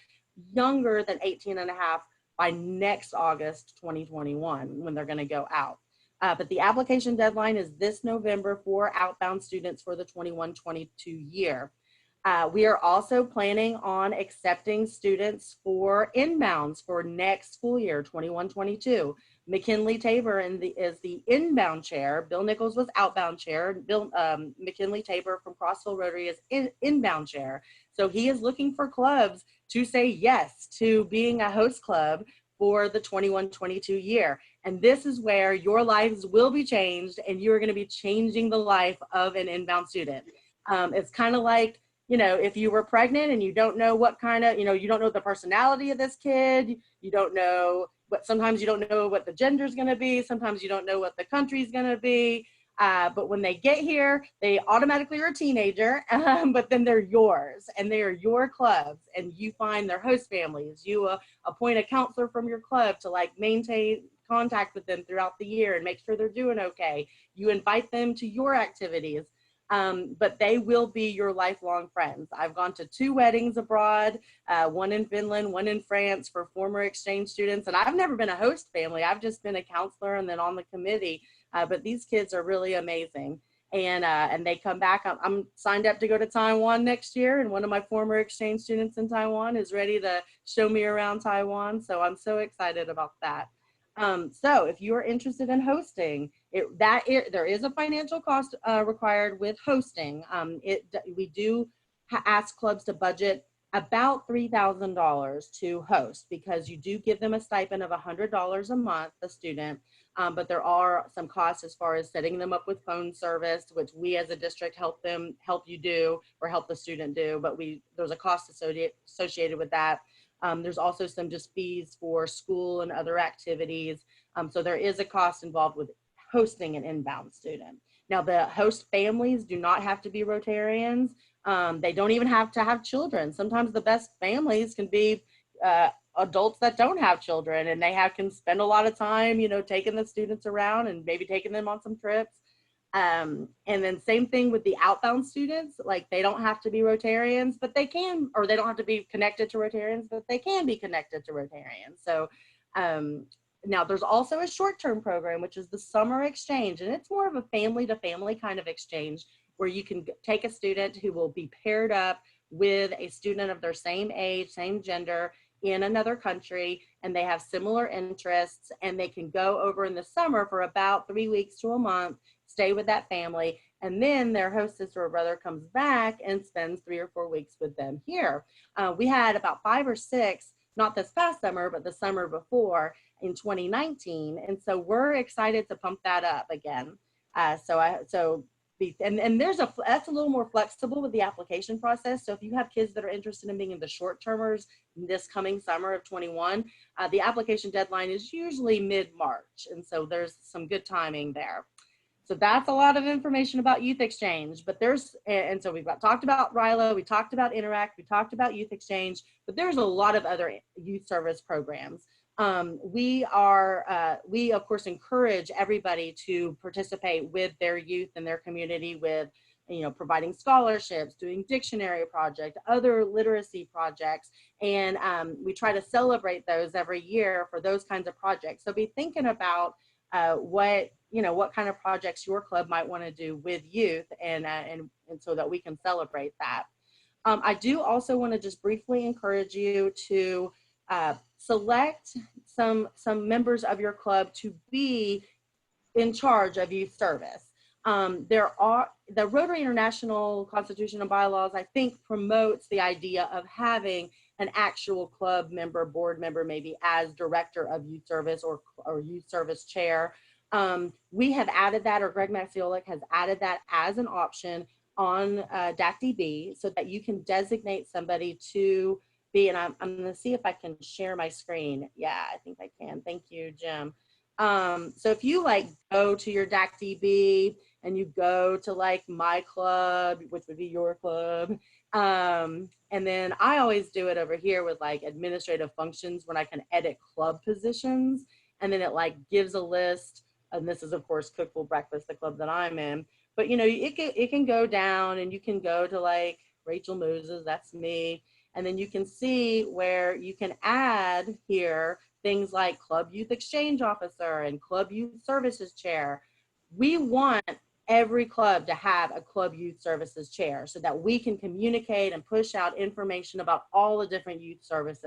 younger than 18 and a half by next August 2021 when they're going to go out. But the application deadline is this November for outbound students for the 21-22 year. We are also planning on accepting students for inbounds for next school year, 21-22. McKinley Tabor is the inbound chair. Bill Nichols was outbound chair. McKinley Tabor from Crossville Rotary is inbound chair. So he is looking for clubs to say yes to being a host club for the 21-22 year. And this is where your lives will be changed, and you're going to be changing the life of an inbound student. It's kind of like, if you were pregnant and you don't know what kind of, you don't know the personality of this kid, you don't know sometimes you don't know what the gender is going to be. Sometimes you don't know what the country is going to be. But when they get here, they automatically are a teenager, but then they're yours and they are your clubs, and you find their host families. You appoint a counselor from your club to like maintain contact with them throughout the year and make sure they're doing okay. You invite them to your activities. But they will be your lifelong friends. I've gone to 2 weddings abroad, one in Finland, one in France for former exchange students. And I've never been a host family. I've just been a counselor and then on the committee. But these kids are really amazing. And they come back. I'm signed up to go to Taiwan next year. And one of my former exchange students in Taiwan is ready to show me around Taiwan. So I'm so excited about that. So if you are interested in hosting, there is a financial cost required with hosting. We do ask clubs to budget about $3,000 to host, because you do give them a stipend of $100 a month, a student. But there are some costs as far as setting them up with phone service, which we as a district help you do, or help the student do. But there's a cost associated with that. There's also some just fees for school and other activities. So there is a cost involved with hosting an inbound student. Now, the host families do not have to be Rotarians. They don't even have to have children. Sometimes the best families can be adults that don't have children, and they can spend a lot of time, taking the students around and maybe taking them on some trips. And then same thing with the outbound students, like they don't have to be Rotarians, but they can, or they don't have to be connected to Rotarians, but they can be connected to Rotarians. So now there's also a short-term program, which is the summer exchange. And it's more of a family-to-family kind of exchange, where you can take a student who will be paired up with a student of their same age, same gender in another country, and they have similar interests, and they can go over in the summer for about 3 weeks to a month, stay with that family, and then their host sister or brother comes back and spends 3 or 4 weeks with them here. We had about 5 or 6, not this past summer, but the summer before in 2019. And so we're excited to pump that up again. That's a little more flexible with the application process. So if you have kids that are interested in being in the short termers this coming summer of 21, the application deadline is usually mid-March. And so there's some good timing there. So that's a lot of information about Youth Exchange, but so we've talked about RILA, we talked about Interact, we talked about Youth Exchange, but there's a lot of other youth service programs. We of course encourage everybody to participate with their youth and their community with, providing scholarships, doing dictionary project, other literacy projects. And we try to celebrate those every year for those kinds of projects. So be thinking about what kind of projects your club might want to do with youth, and so that we can celebrate that. I do also want to just briefly encourage you to select some members of your club to be in charge of youth service. The Rotary International Constitution and Bylaws, I think, promotes the idea of having an actual club member, board member, maybe as director of youth service or youth service chair. We have added that, or Greg Maxiolik has added that as an option on DAC-DB, so that you can designate somebody to be, and I'm going to see if I can share my screen. Yeah, I think I can. Thank you, Jim. So if you go to your DAC-DB and you go to my club, which would be your club, and then I always do it over here with administrative functions when I can edit club positions, and then it gives a list. And this is of course Cookville Breakfast, the club that I'm in. But it can go down, and you can go to Rachel Moses, that's me. And then you can see where you can add here things like Club Youth Exchange Officer and Club Youth Services Chair. We want every club to have a Club Youth Services Chair, so that we can communicate and push out information about all the different youth service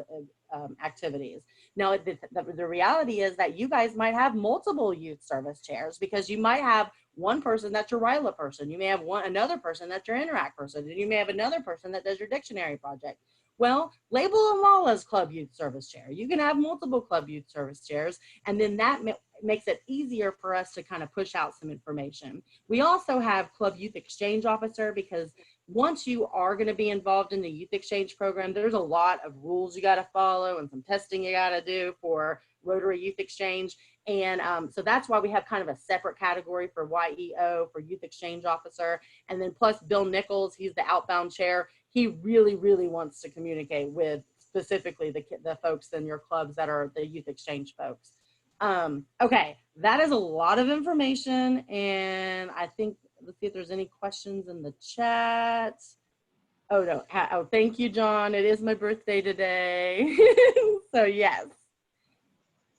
activities. Now, the reality is that you guys might have multiple youth service chairs, because you might have one person that's your RILA person. You may have another person that's your Interact person. And you may have another person that does your dictionary project. Well, label them all as Club Youth Service Chair. You can have multiple Club Youth Service Chairs, and then that makes it easier for us to kind of push out some information. We also have Club Youth Exchange Officer, because once you are going to be involved in the youth exchange program, there's a lot of rules you got to follow and some testing you got to do for Rotary Youth Exchange. And so that's why we have kind of a separate category for YEO, for Youth Exchange Officer. And then plus Bill Nichols, he's the outbound chair. He really, really wants to communicate with specifically the folks in your clubs that are the youth exchange folks. Okay, that is a lot of information. And I think, let's see if there's any questions in the chat. Oh, no. Oh, thank you, John. It is my birthday today. So yes.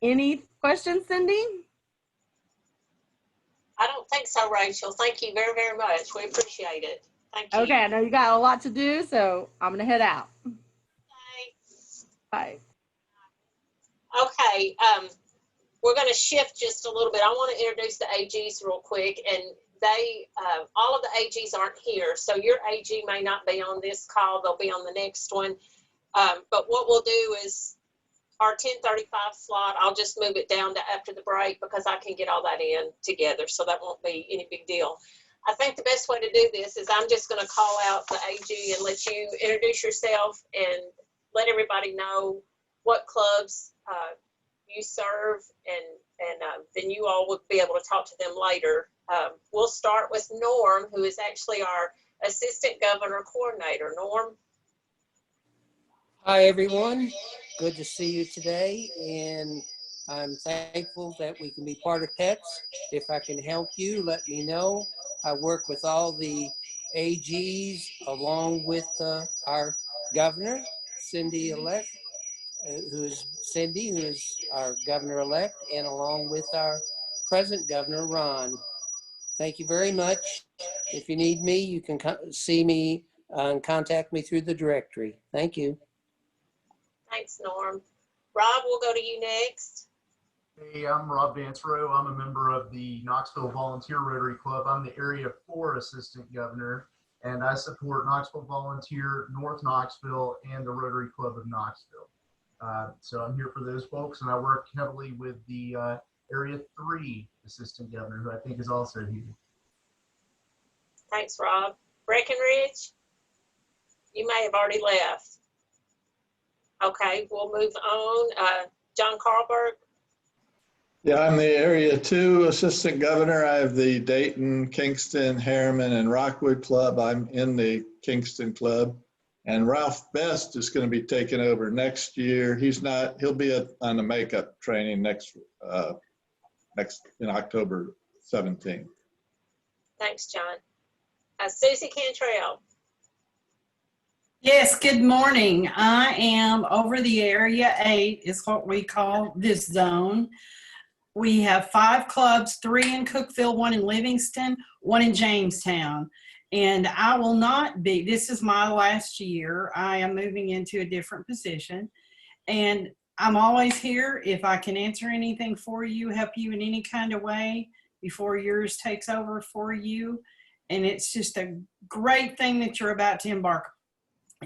Any questions, Cindy? I don't think so, Rachel. Thank you very, very much. We appreciate it. Thank you. Okay, I know you got a lot to do, so I'm gonna head out. Bye. Bye. Okay, we're going to shift just a little bit. I want to introduce the AGs real quick, and they, all of the AGs aren't here, so your AG may not be on this call. They'll be on the next one. But what we'll do is our 10:35 slot, I'll just move it down to after the break because I can get all that in together, so that won't be any big deal. I think the best way to do this is I'm just going to call out the AG and let you introduce yourself and let everybody know what clubs you serve, and then you all would be able to talk to them later. We'll start with Norm, who is actually our Assistant Governor Coordinator. Norm. Hi, everyone. Good to see you today, and I'm thankful that we can be part of PETS. If I can help you, let me know. I work with all the AGs along with our governor, Cindy-elect, who is our governor-elect, and along with our present governor, Ron. Thank you very much. If you need me, you can see me and contact me through the directory. Thank you. Thanks, Norm. Rob, we'll go to you next. Hey, I'm Rob Dansrow. I'm a member of the Knoxville Volunteer Rotary Club. I'm the Area 4 Assistant Governor, and I support Knoxville Volunteer, North Knoxville, and the Rotary Club of Knoxville. So I'm here for those folks, and I work heavily with the Area 3 Assistant Governor, who I think is also here. Thanks, Rob. Breckenridge, you may have already left. Okay, we'll move on. John Carlberg. Yeah, I'm the Area 2 Assistant Governor. I have the Dayton, Kingston, Harriman, and Rockwood Club. I'm in the Kingston Club. And Ralph Best is going to be taking over next year. He'll be on the makeup training next in October 17th. Thanks, John. Susie Cantrell. Yes, good morning. I am over the Area 8 is what we call this zone. We have 5 clubs, 3 in Cookeville, 1 in Livingston, 1 in Jamestown. And I will not be, this is my last year. I am moving into a different position. And I'm always here if I can answer anything for you, help you in any kind of way before yours takes over for you. And it's just a great thing that you're about to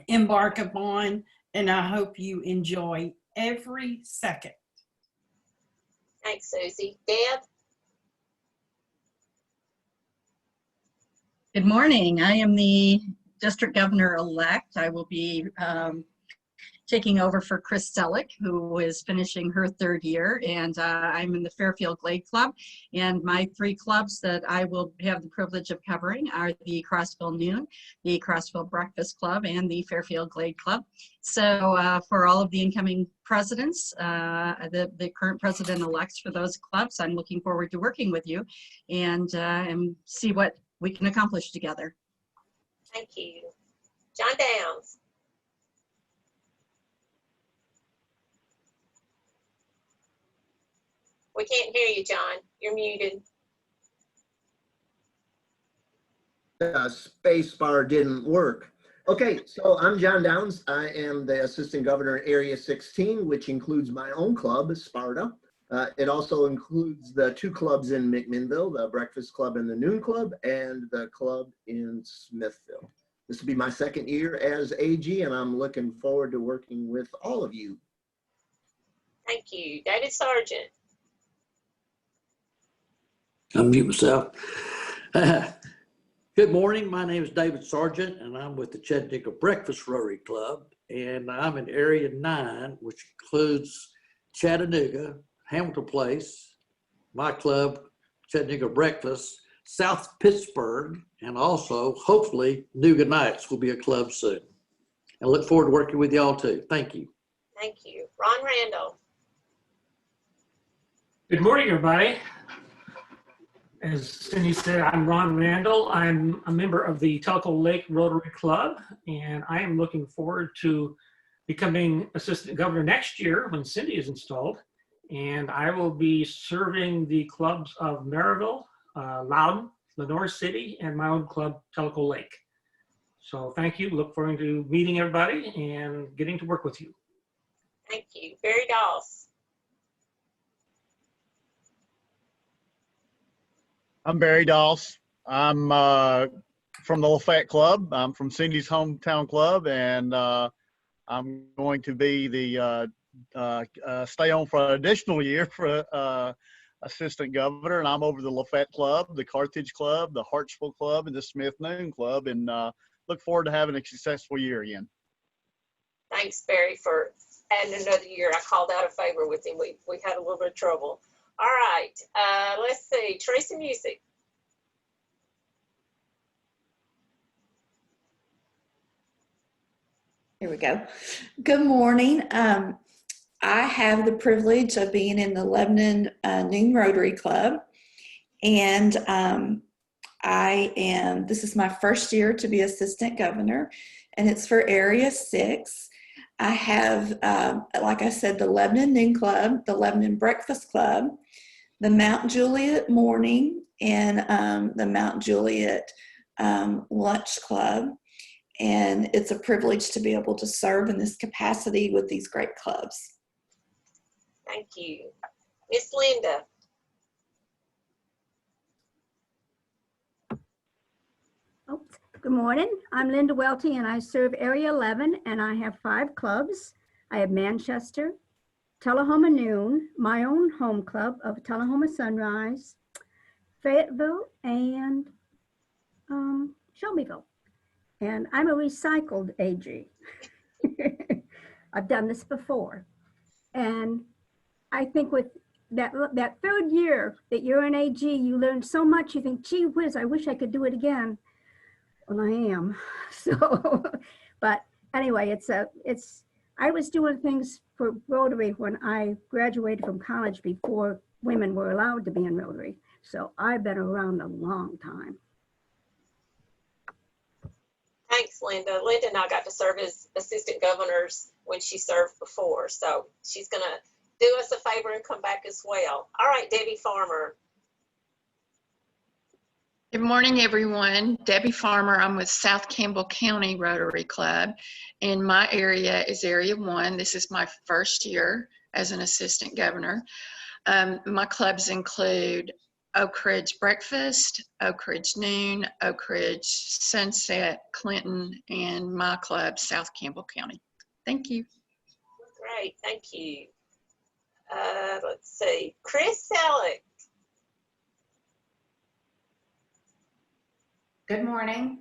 embark upon, and I hope you enjoy every second. Thanks, Susie. Deb? Good morning. I am the District Governor-elect. I will be taking over for Chris Selleck, who is finishing her 3rd year, and I'm in the Fairfield Glade Club. And my 3 clubs that I will have the privilege of covering are the Crossville Noon, the Crossville Breakfast Club, and the Fairfield Glade Club. So for all of the incoming presidents, the current president-elects for those clubs, I'm looking forward to working with you and see what we can accomplish together. Thank you. John Downs. We can't hear you, John. You're muted. Space bar didn't work. Okay, so I'm John Downs. I am the Assistant Governor in Area 16, which includes my own club, Sparta. It also includes the 2 clubs in McMinnville, the Breakfast Club and the Noon Club, and the club in Smithville. This will be my 2nd year as AG, and I'm looking forward to working with all of you. Thank you. David Sargent. Unmute myself. Good morning. My name is David Sargent, and I'm with the Chattanooga Breakfast Rotary Club, and I'm in Area 9, which includes Chattanooga, Hamilton Place, my club, Chattanooga Breakfast, South Pittsburgh, and also, hopefully, Nooga Nights will be a club soon. I look forward to working with y'all too. Thank you. Thank you. Ron Randall. Good morning, everybody. As Cindy said, I'm Ron Randall. I'm a member of the Tellico Lake Rotary Club, and I am looking forward to becoming assistant governor next year when Cindy is installed. And I will be serving the clubs of Maryville, Loudon, Lenore City, and my own club, Tellico Lake. So thank you. Look forward to meeting everybody and getting to work with you. Thank you. Barry Doss. I'm Barry Doss. I'm from the Lafayette Club. I'm from Cindy's hometown club, and I'm going to be the stay on for an additional year for assistant governor, and I'm over the Lafayette Club, the Carthage Club, the Hartsville Club, and the Smith Noon Club, and look forward to having a successful year again. Thanks, Barry, for adding another year. I called out a favor with him. We had a little bit of trouble. All right, let's see. Tracy Music. Here we go. Good morning. I have the privilege of being in the Lebanon Noon Rotary Club, and this is my first year to be assistant governor, and it's for Area 6. I have, like I said, the Lebanon Noon Club, the Lebanon Breakfast Club, the Mount Juliet Morning, and the Mount Juliet Lunch Club. And it's a privilege to be able to serve in this capacity with these great clubs. Thank you. Miss Linda. Good morning. I'm Linda Welty, and I serve Area 11, and I have 5 clubs. I have Manchester, Tullahoma Noon, my own home club of Tullahoma Sunrise, Fayetteville, and Shelbyville. And I'm a recycled AG. I've done this before. And I think with that 3rd year that you're an AG, you learn so much, you think, gee whiz, I wish I could do it again. Well, I am. So, but anyway, I was doing things for Rotary when I graduated from college before women were allowed to be in Rotary. So I've been around a long time. Thanks, Linda. Linda and I got to serve as assistant governors when she served before. So she's going to do us a favor and come back as well. All right, Debbie Farmer. Good morning, everyone. Debbie Farmer. I'm with South Campbell County Rotary Club, and my area is Area 1. This is my first year as an assistant governor. My clubs include Oak Ridge Breakfast, Oak Ridge Noon, Oak Ridge Sunset, Clinton, and my club, South Campbell County. Thank you. Great, thank you. Let's see, Chris Selleck. Good morning.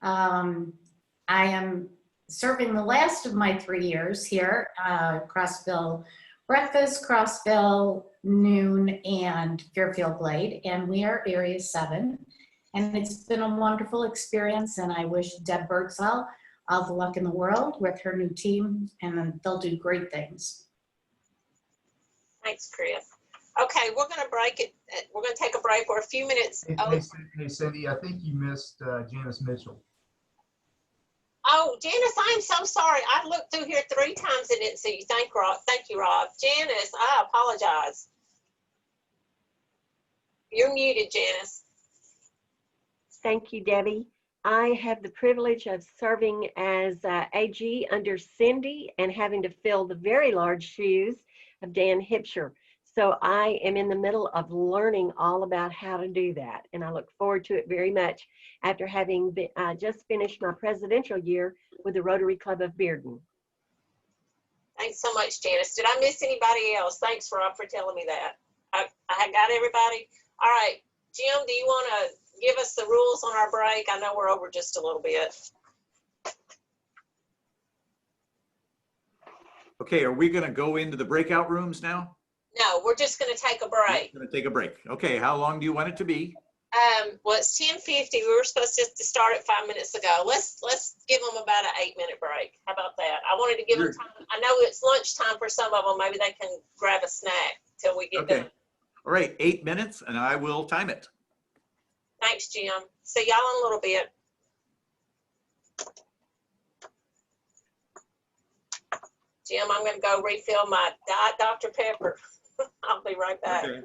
I am serving the last of my 3 years here, Crossville Breakfast, Crossville Noon, and Fairfield Glade, and we are Area 7. And it's been a wonderful experience, and I wish Deb Birdsall all the luck in the world with her new team, and they'll do great things. Thanks, Chris. Okay, we're going to break it. We're going to take a break. We're a few minutes over. Hey, Cindy, I think you missed Janice Mitchell. Oh, Janice, I'm so sorry. I looked through here 3 times and didn't see you. Thank you, Rob. Janice, I apologize. You're muted, Janice. Thank you, Debbie. I have the privilege of serving as AG under Cindy and having to fill the very large shoes of Dan Hipsher. So I am in the middle of learning all about how to do that, and I look forward to it very much after having just finished my presidential year with the Rotary Club of Bearden. Thanks so much, Janice. Did I miss anybody else? Thanks, Rob, for telling me that. I got everybody. All right, Jim, do you want to give us the rules on our break? I know we're over just a little bit. Okay, are we going to go into the breakout rooms now? No, we're just going to take a break. We're going to take a break. Okay, how long do you want it to be? Well, it's 10:50. We were supposed to start it 5 minutes ago. Let's give them about an 8-minute break. How about that? I wanted to give them time. I know it's lunchtime for some of them. Maybe they can grab a snack till we get done. All right, 8 minutes, and I will time it. Thanks, Jim. See y'all in a little bit. Jim, I'm going to go refill my Diet Dr. Pepper. I'll be right back. Okay.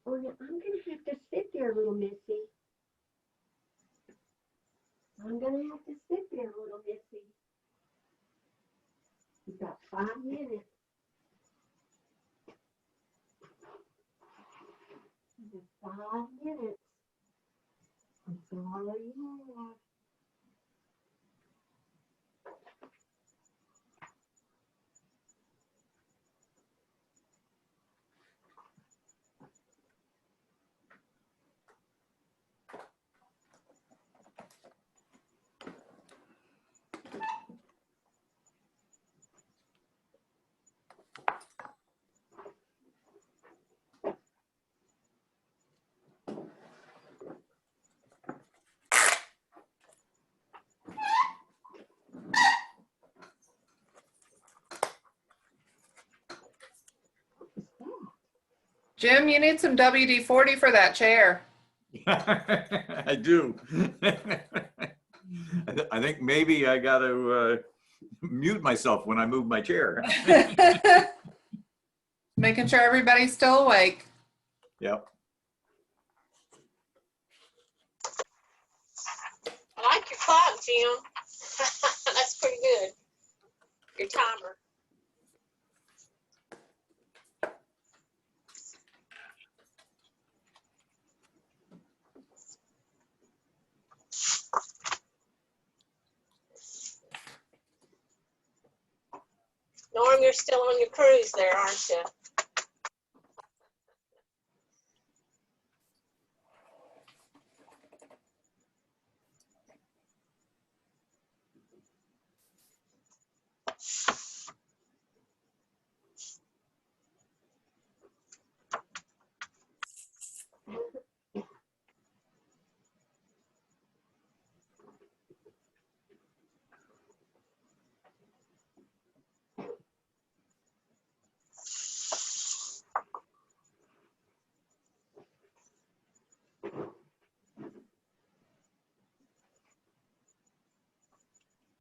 Oh, yeah, I'm going to have to sit there, little Missy. I'm going to have to sit there, little Missy. You've got 5 minutes. Just 5 minutes. That's all you have. Jim, you need some WD-40 for that chair. I do. I think maybe I got to mute myself when I move my chair. Making sure everybody's still awake. Yep. I like your clock, Jim. That's pretty good. Your timer. Norm, you're still on your cruise there, aren't you?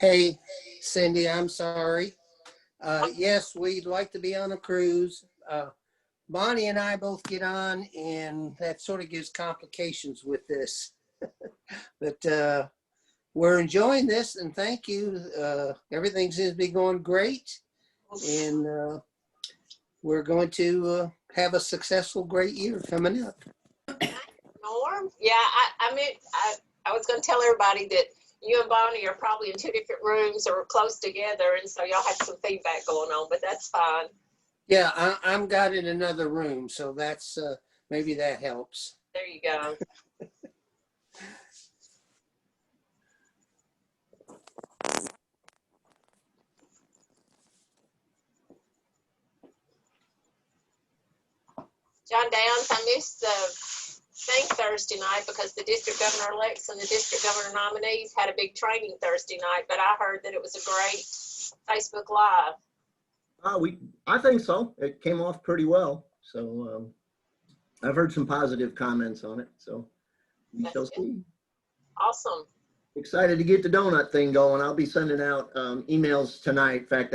Hey, Cindy, I'm sorry. Yes, we'd like to be on a cruise. Bonnie and I both get on, and that sort of gives complications with this. But we're enjoying this, and thank you. Everything seems to be going great, and we're going to have a successful, great year coming up. Norm? Yeah, I was going to tell everybody that you and Bonnie are probably in 2 different rooms or close together, and so y'all had some feedback going on, but that's fine. Yeah, I'm got in another room, so that's maybe that helps. There you go. John Downs, I missed the thing Thursday night because the district governor-elects and the district governor nominees had a big training Thursday night, but I heard that it was a great Facebook Live. I think so. It came off pretty well. So I've heard some positive comments on it. So we shall see. Awesome. Excited to get the donut thing going. I'll be sending out emails tonight. In fact,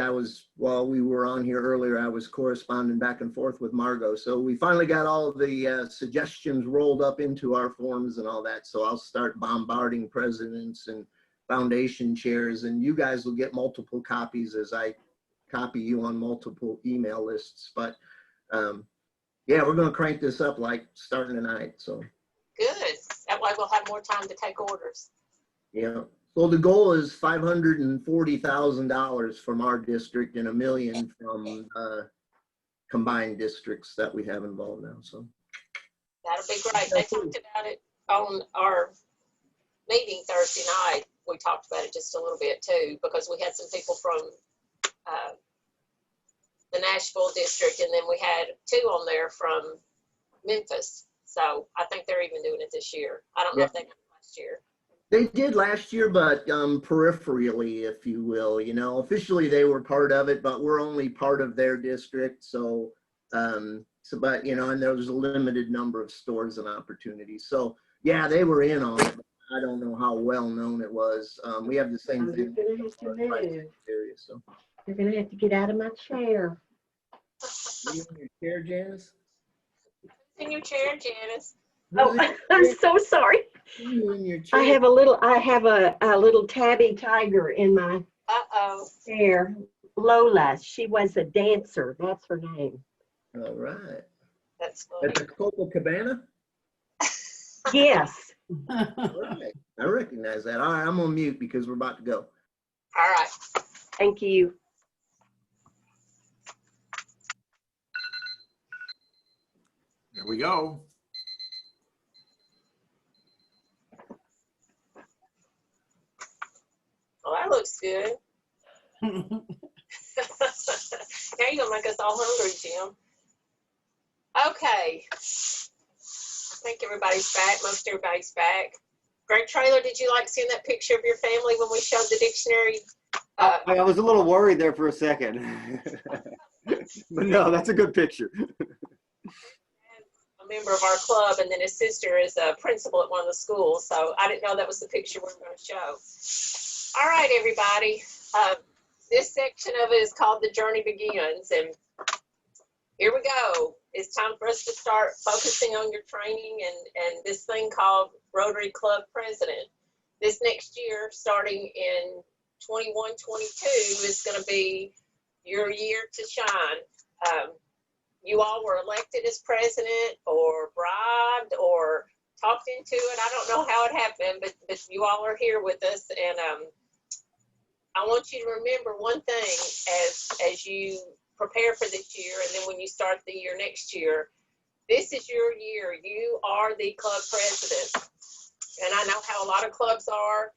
while we were on here earlier, I was corresponding back and forth with Margot. So we finally got all of the suggestions rolled up into our forms and all that. So I'll start bombarding presidents and foundation chairs, and you guys will get multiple copies as I copy you on multiple email lists. But yeah, we're going to crank this up like starting tonight. So good. That way we'll have more time to take orders. yeah. So the goal is $540,000 from our district and $1 million from combined districts that we have involved now. So that'll be great. They talked about it on our meeting Thursday night. We talked about it just a little bit too, because we had some people from the Nashville district, and then we had 2 on there from Memphis. So I think they're even doing it this year. I don't know if they did last year. they did last year, but peripherally, if you will. You know, officially they were part of it, but we're only part of their district. So, but you know, and there was a limited number of stores and opportunities. So yeah, they were in on it. I don't know how well known it was. We have the same thing. You're gonna have to move. Area, so. You're gonna have to get out of my chair. Are you in your chair, Janice? In your chair, Janice. Oh, I'm so sorry. In your chair? I have a little tabby tiger in my chair. Lola, she was a dancer. That's her name. All right. That's funny. At the Copacabana? Yes. All right. I recognize that. All right, I'm on mute because we're about to go. All right. Thank you. There we go. Well, that looks good. Now you're gonna make us all hungry, Jim. Okay. I think everybody's back. Most everybody's back. Greg Traylor, did you like seeing that picture of your family when we showed the dictionary? I was a little worried there for a second. But no, that's a good picture. A member of our club, and then his sister is a principal at one of the schools. So I didn't know that was the picture we were going to show. All right, everybody. This section of it is called The Journey Begins. And here we go. It's time for us to start focusing on your training and this thing called Rotary Club President. This next year, starting in 21-22, is going to be your year to shine. You all were elected as president or bribed or talked into it. I don't know how it happened, but you all are here with us. And I want you to remember one thing as you prepare for this year, and then when you start the year next year, this is your year. You are the club president. And I know how a lot of clubs are.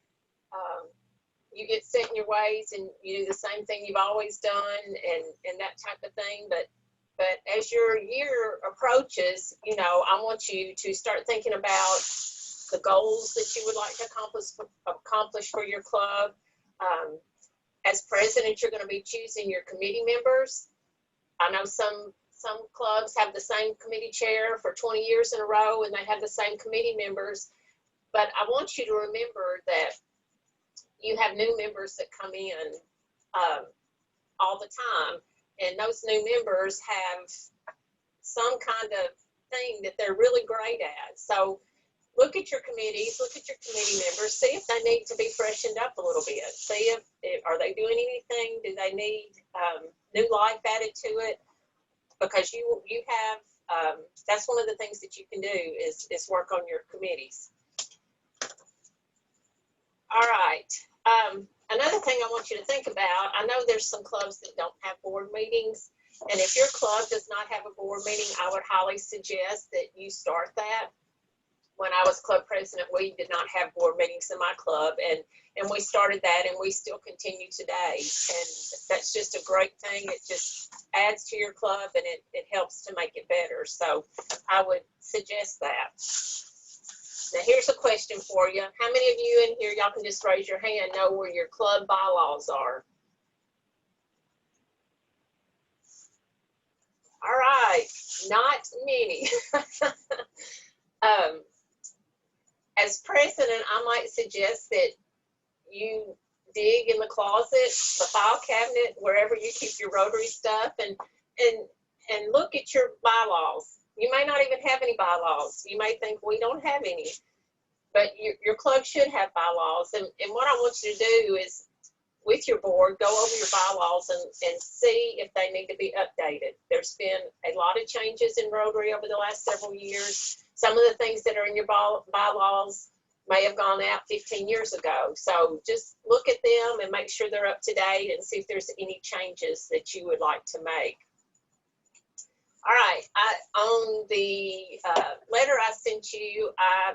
You get set in your ways and you do the same thing you've always done and that type of thing. But as your year approaches, you know, I want you to start thinking about the goals that you would like to accomplish for your club. As president, you're going to be choosing your committee members. I know some clubs have the same committee chair for 20 years in a row and they have the same committee members. But I want you to remember that you have new members that come in all the time. And those new members have some kind of thing that they're really great at. So look at your committees, look at your committee members, see if they need to be freshened up a little bit. See if are they doing anything? Do they need new life added to it? Because you have, that's one of the things that you can do is work on your committees. All right. Another thing I want you to think about, I know there's some clubs that don't have board meetings, and if your club does not have a board meeting, I would highly suggest that you start that. When I was club president, we did not have board meetings in my club, and we started that, and we still continue today. And that's just a great thing. It just adds to your club, and it helps to make it better. So I would suggest that. Now, here's a question for you. How many of you in here, y'all can just raise your hand, know where your club bylaws are? All right, not many. As president, I might suggest that you dig in the closet, the file cabinet, wherever you keep your Rotary stuff, and look at your bylaws. You may not even have any bylaws. You may think we don't have any, but your club should have bylaws. And what I want you to do is, with your board, go over your bylaws and see if they need to be updated. There's been a lot of changes in Rotary over the last several years. Some of the things that are in your bylaws may have gone out 15 years ago. So just look at them and make sure they're up to date and see if there's any changes that you would like to make. All right, on the letter I sent you, I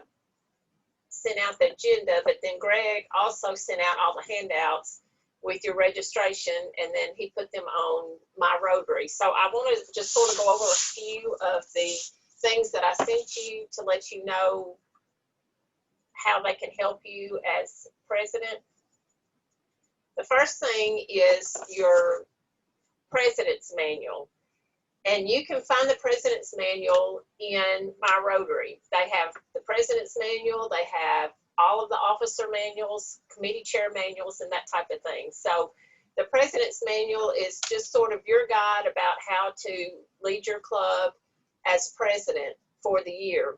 sent out the agenda, but then Greg also sent out all the handouts with your registration, and then he put them on My Rotary. So I want to just sort of go over a few of the things that I sent you to let you know how they can help you as president. The first thing is your president's manual. And you can find the president's manual in My Rotary. They have the president's manual, they have all of the officer manuals, committee chair manuals, and that type of thing. So the president's manual is just sort of your guide about how to lead your club as president for the year.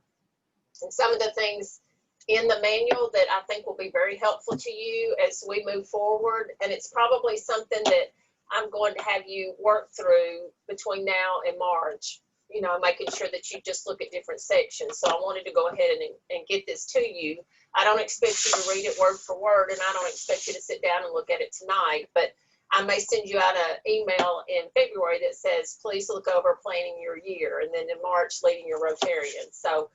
And some of the things in the manual that I think will be very helpful to you as we move forward, and it's probably something that I'm going to have you work through between now and March, you know, making sure that you just look at different sections. So I wanted to go ahead and get this to you. I don't expect you to read it word for word, and I don't expect you to sit down and look at it tonight, but I may send you out an email in February that says, please look over planning your year, and then in March, leading your Rotarian. So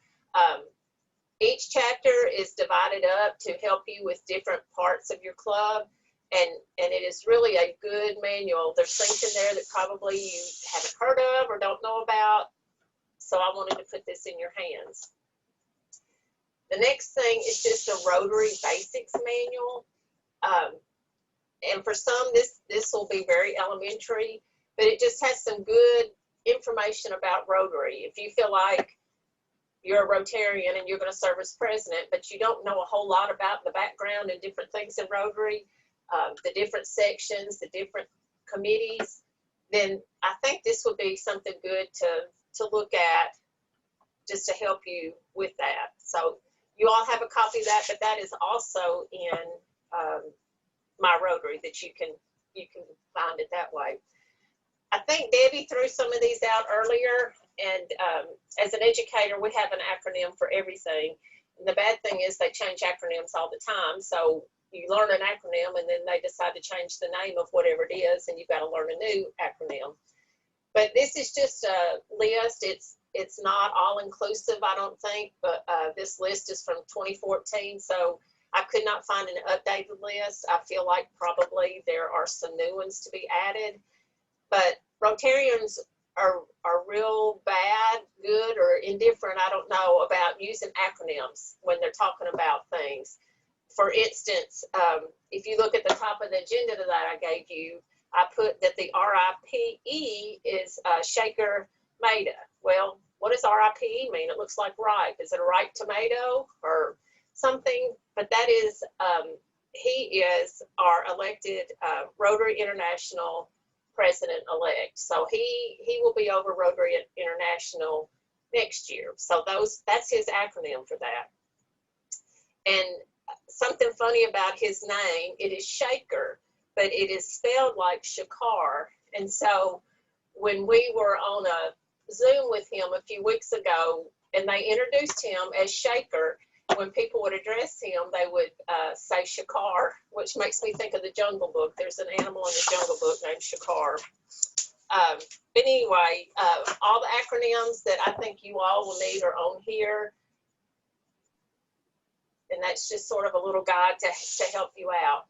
each chapter is divided up to help you with different parts of your club. And it is really a good manual. There's things in there that probably you haven't heard of or don't know about. So I wanted to put this in your hands. The next thing is just a Rotary Basics manual. And for some, this will be very elementary, but it just has some good information about Rotary. If you feel like you're a Rotarian and you're going to serve as president, but you don't know a whole lot about the background and different things in Rotary, the different sections, the different committees, then I think this would be something good to look at just to help you with that. So you all have a copy of that, but that is also in My Rotary that you can find it that way. I think Debbie threw some of these out earlier, and as an educator, we have an acronym for everything. And the bad thing is they change acronyms all the time. So you learn an acronym and then they decide to change the name of whatever it is, and you've got to learn a new acronym. But this is just a list. It's not all inclusive, I don't think, but this list is from 2014, so I could not find an updated list. I feel like probably there are some new ones to be added, but Rotarians are real bad, good, or indifferent, I don't know, about using acronyms when they're talking about things. For instance, if you look at the top of the agenda that I gave you, I put that the RIPE is Shaker Maida. Well, what does RIPE mean? It looks like ripe. Is it a ripe tomato or something? But that is, he is our elected Rotary International president-elect. So he will be over Rotary International next year. So that's his acronym for that. And something funny about his name, it is Shaker, but it is spelled like Shakar. And so when we were on a Zoom with him a few weeks ago, and they introduced him as Shaker, when people would address him, they would say Shakar, which makes me think of the Jungle Book. There's an animal in the Jungle Book named Shakar. But anyway, all the acronyms that I think you all will need are on here. And that's just sort of a little guide to help you out.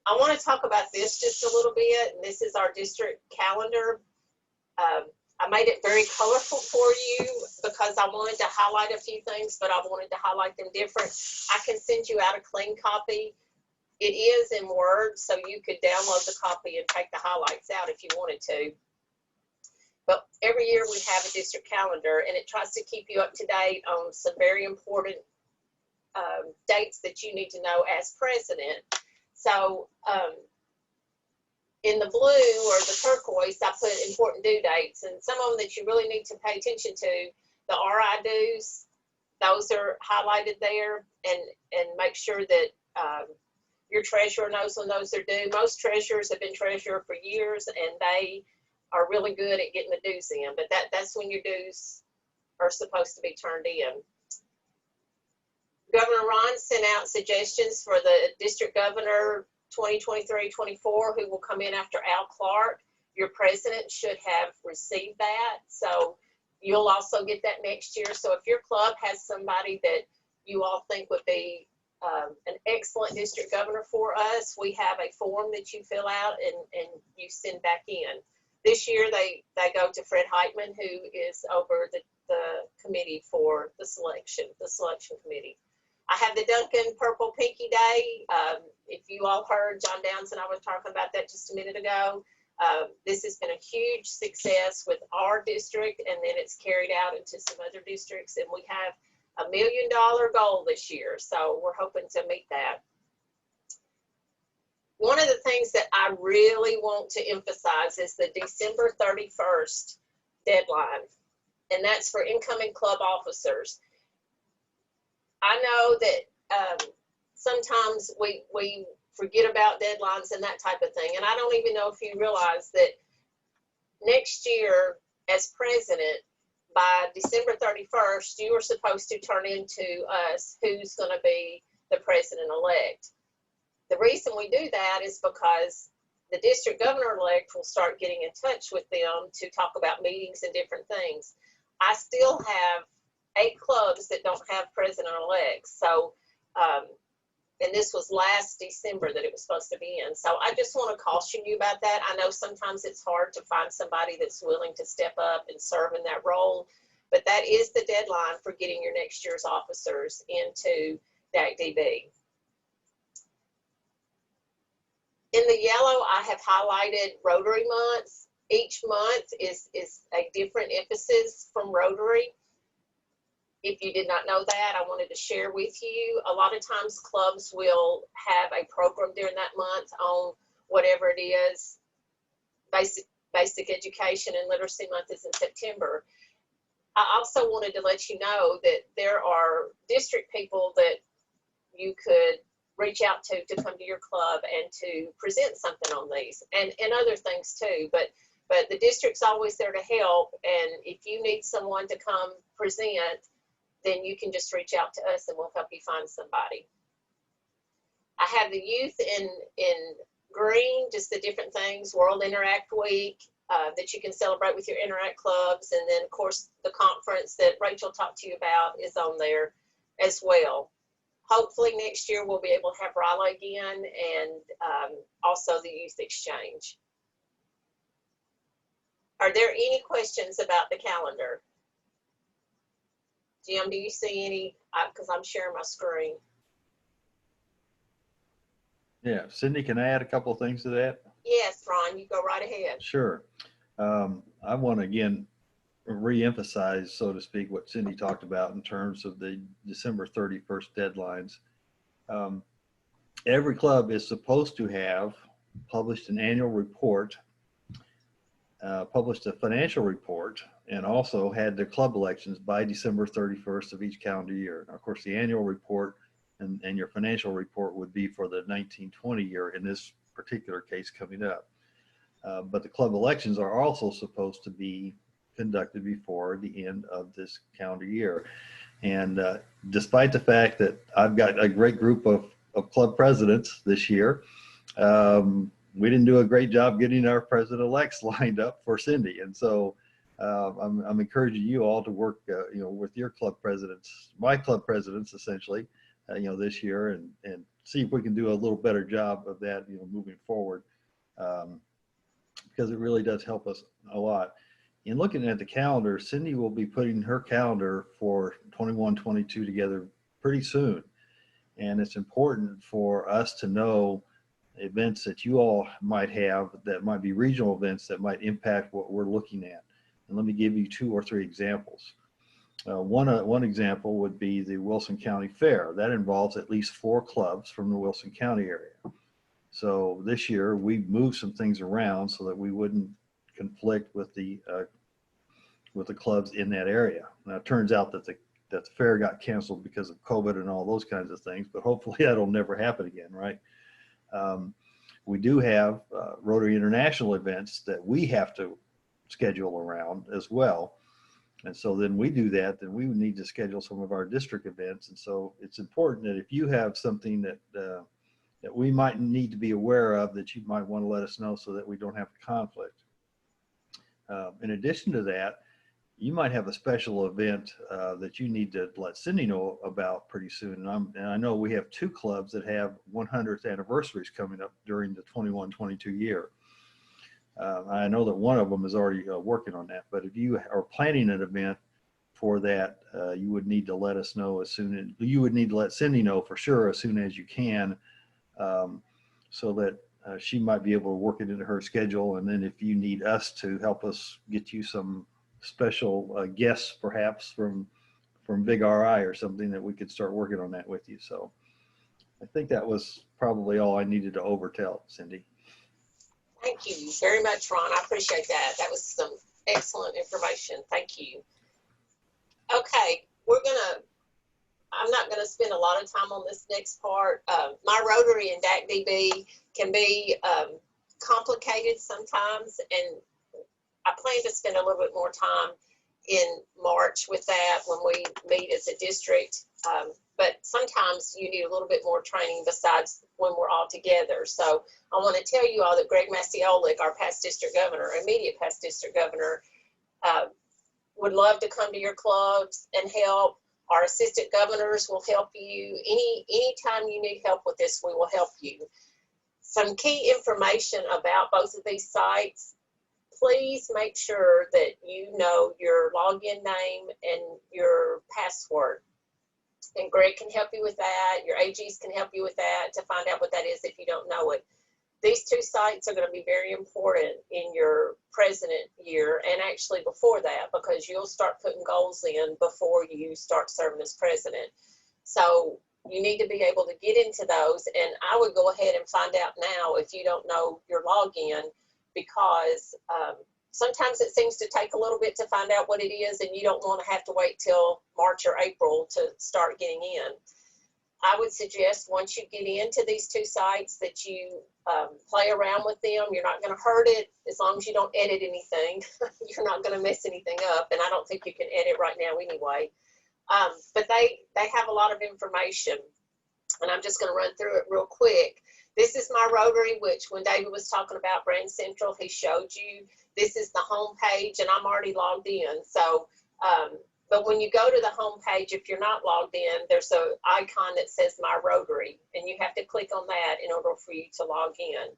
I want to talk about this just a little bit, and this is our district calendar. I made it very colorful for you because I wanted to highlight a few things, but I wanted to highlight them different. I can send you out a clean copy. It is in Word, so you could download the copy and take the highlights out if you wanted to. But every year we have a district calendar, and it tries to keep you up to date on some very important dates that you need to know as president. So in the blue or the turquoise, I put important due dates, and some of them that you really need to pay attention to. The RI dues, those are highlighted there, and make sure that your treasurer knows when those are due. Most treasurers have been treasurer for years, and they are really good at getting the dues in, but that's when your dues are supposed to be turned in. Governor Ron sent out suggestions for the district governor 2023-24, who will come in after Al Clark. Your president should have received that, so you'll also get that next year. So if your club has somebody that you all think would be an excellent district governor for us, we have a form that you fill out and you send back in. This year they go to Fred Heitman, who is over the committee for the selection committee. I have the Duncan Purple Pinky Day. If you all heard, John Downs and I were talking about that just a minute ago. This has been a huge success with our district, and then it's carried out into some other districts, and we have $1 million goal this year, so we're hoping to meet that. One of the things that I really want to emphasize is the December 31st deadline, and that's for incoming club officers. I know that sometimes we forget about deadlines and that type of thing, and I don't even know if you realize that next year as president, by December 31st, you are supposed to turn into us who's going to be the president-elect. The reason we do that is because the district governor-elect will start getting in touch with them to talk about meetings and different things. I still have 8 clubs that don't have president-elects. So, and this was last December that it was supposed to be in. So I just want to caution you about that. I know sometimes it's hard to find somebody that's willing to step up and serve in that role, but that is the deadline for getting your next year's officers into DAC-DB. In the yellow, I have highlighted Rotary months. Each month is a different emphasis from Rotary. If you did not know that, I wanted to share with you. A lot of times clubs will have a program during that month on whatever it is. Basic Education and Literacy Month is in September. I also wanted to let you know that there are district people that you could reach out to come to your club and to present something on these and other things too. But the district's always there to help, and if you need someone to come present, then you can just reach out to us and we'll help you find somebody. I have the youth in green, just the different things, World Interact Week, that you can celebrate with your Interact clubs. And then, of course, the conference that Rachel talked to you about is on there as well. Hopefully next year we'll be able to have Raleigh again, and also the youth exchange. Are there any questions about the calendar? Jim, do you see any? Because I'm sharing my screen. Yeah, Cindy, can I add a couple of things to that? Yes, Ron, you go right ahead. Sure. I want to again re-emphasize, so to speak, what Cindy talked about in terms of the December 31st deadlines. Every club is supposed to have published an annual report, published a financial report, and also had the club elections by December 31st of each calendar year. Now, of course, the annual report and your financial report would be for the 1920 year in this particular case coming up. But the club elections are also supposed to be conducted before the end of this calendar year. And despite the fact that I've got a great group of club presidents this year, we didn't do a great job getting our president-elects lined up for Cindy. And so I'm encouraging you all to work, with your club presidents, my club presidents, essentially, this year, and see if we can do a little better job of that, moving forward, because it really does help us a lot. In looking at the calendar, Cindy will be putting her calendar for 21-22 together pretty soon. And it's important for us to know events that you all might have that might be regional events that might impact what we're looking at. And let me give you 2 or 3 examples. One example would be the Wilson County Fair. That involves at least 4 clubs from the Wilson County area. So this year we moved some things around so that we wouldn't conflict with the clubs in that area. Now it turns out that the fair got canceled because of COVID and all those kinds of things, but hopefully that'll never happen again, right? We do have Rotary International events that we have to schedule around as well. And so then we do that, then we would need to schedule some of our district events. And so it's important that if you have something that we might need to be aware of, that you might want to let us know so that we don't have a conflict. In addition to that, you might have a special event that you need to let Cindy know about pretty soon. And I know we have 2 clubs that have 100th anniversaries coming up during the 21-22 year. I know that one of them is already working on that, but if you are planning an event for that, you would need to let us know you would need to let Cindy know for sure as soon as you can, so that she might be able to work it into her schedule. And then if you need us to help us get you some special guests, perhaps from Big RI or something, that we could start working on that with you. So I think that was probably all I needed to overtell, Cindy. Thank you very much, Ron. I appreciate that. That was some excellent information. Thank you. Okay, I'm not gonna spend a lot of time on this next part. My Rotary and DAC DB can be complicated sometimes, and I plan to spend a little bit more time in March with that when we meet as a district. But sometimes you need a little bit more training besides when we're all together. So I want to tell you all that Greg Maciolik, our past district governor, immediate past district governor, would love to come to your clubs and help. Our assistant governors will help you. Anytime you need help with this, we will help you. Some key information about both of these sites. Please make sure that you know your login name and your password. And Greg can help you with that. Your AGs can help you with that to find out what that is if you don't know it. These 2 sites are going to be very important in your president year, and actually before that, because you'll start putting goals in before you start serving as president. So you need to be able to get into those, and I would go ahead and find out now if you don't know your login, because sometimes it seems to take a little bit to find out what it is, and you don't want to have to wait till March or April to start getting in. I would suggest once you get into these 2 sites that you play around with them. You're not going to hurt it as long as you don't edit anything. You're not going to mess anything up, and I don't think you can edit right now anyway. But they have a lot of information. And I'm just going to run through it real quick. This is my Rotary, which when David was talking about Brand Central, he showed you. This is the home page, and I'm already logged in. So, but when you go to the home page, if you're not logged in, there's an icon that says My Rotary, and you have to click on that in order for you to log in.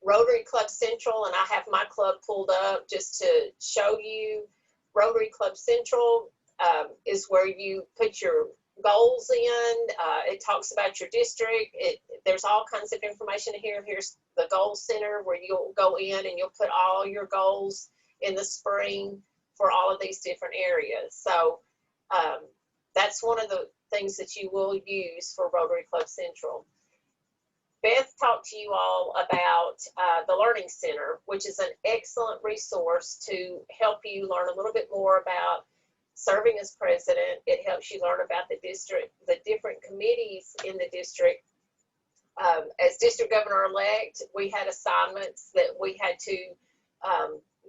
Rotary Club Central, and I have my club pulled up just to show you. Rotary Club Central is where you put your goals in. It talks about your district. There's all kinds of information here. Here's the goal center where you'll go in and you'll put all your goals in the spring for all of these different areas. So that's one of the things that you will use for Rotary Club Central. Beth talked to you all about the Learning Center, which is an excellent resource to help you learn a little bit more about serving as president. It helps you learn about the district, the different committees in the district. As district governor-elect, we had assignments that we had to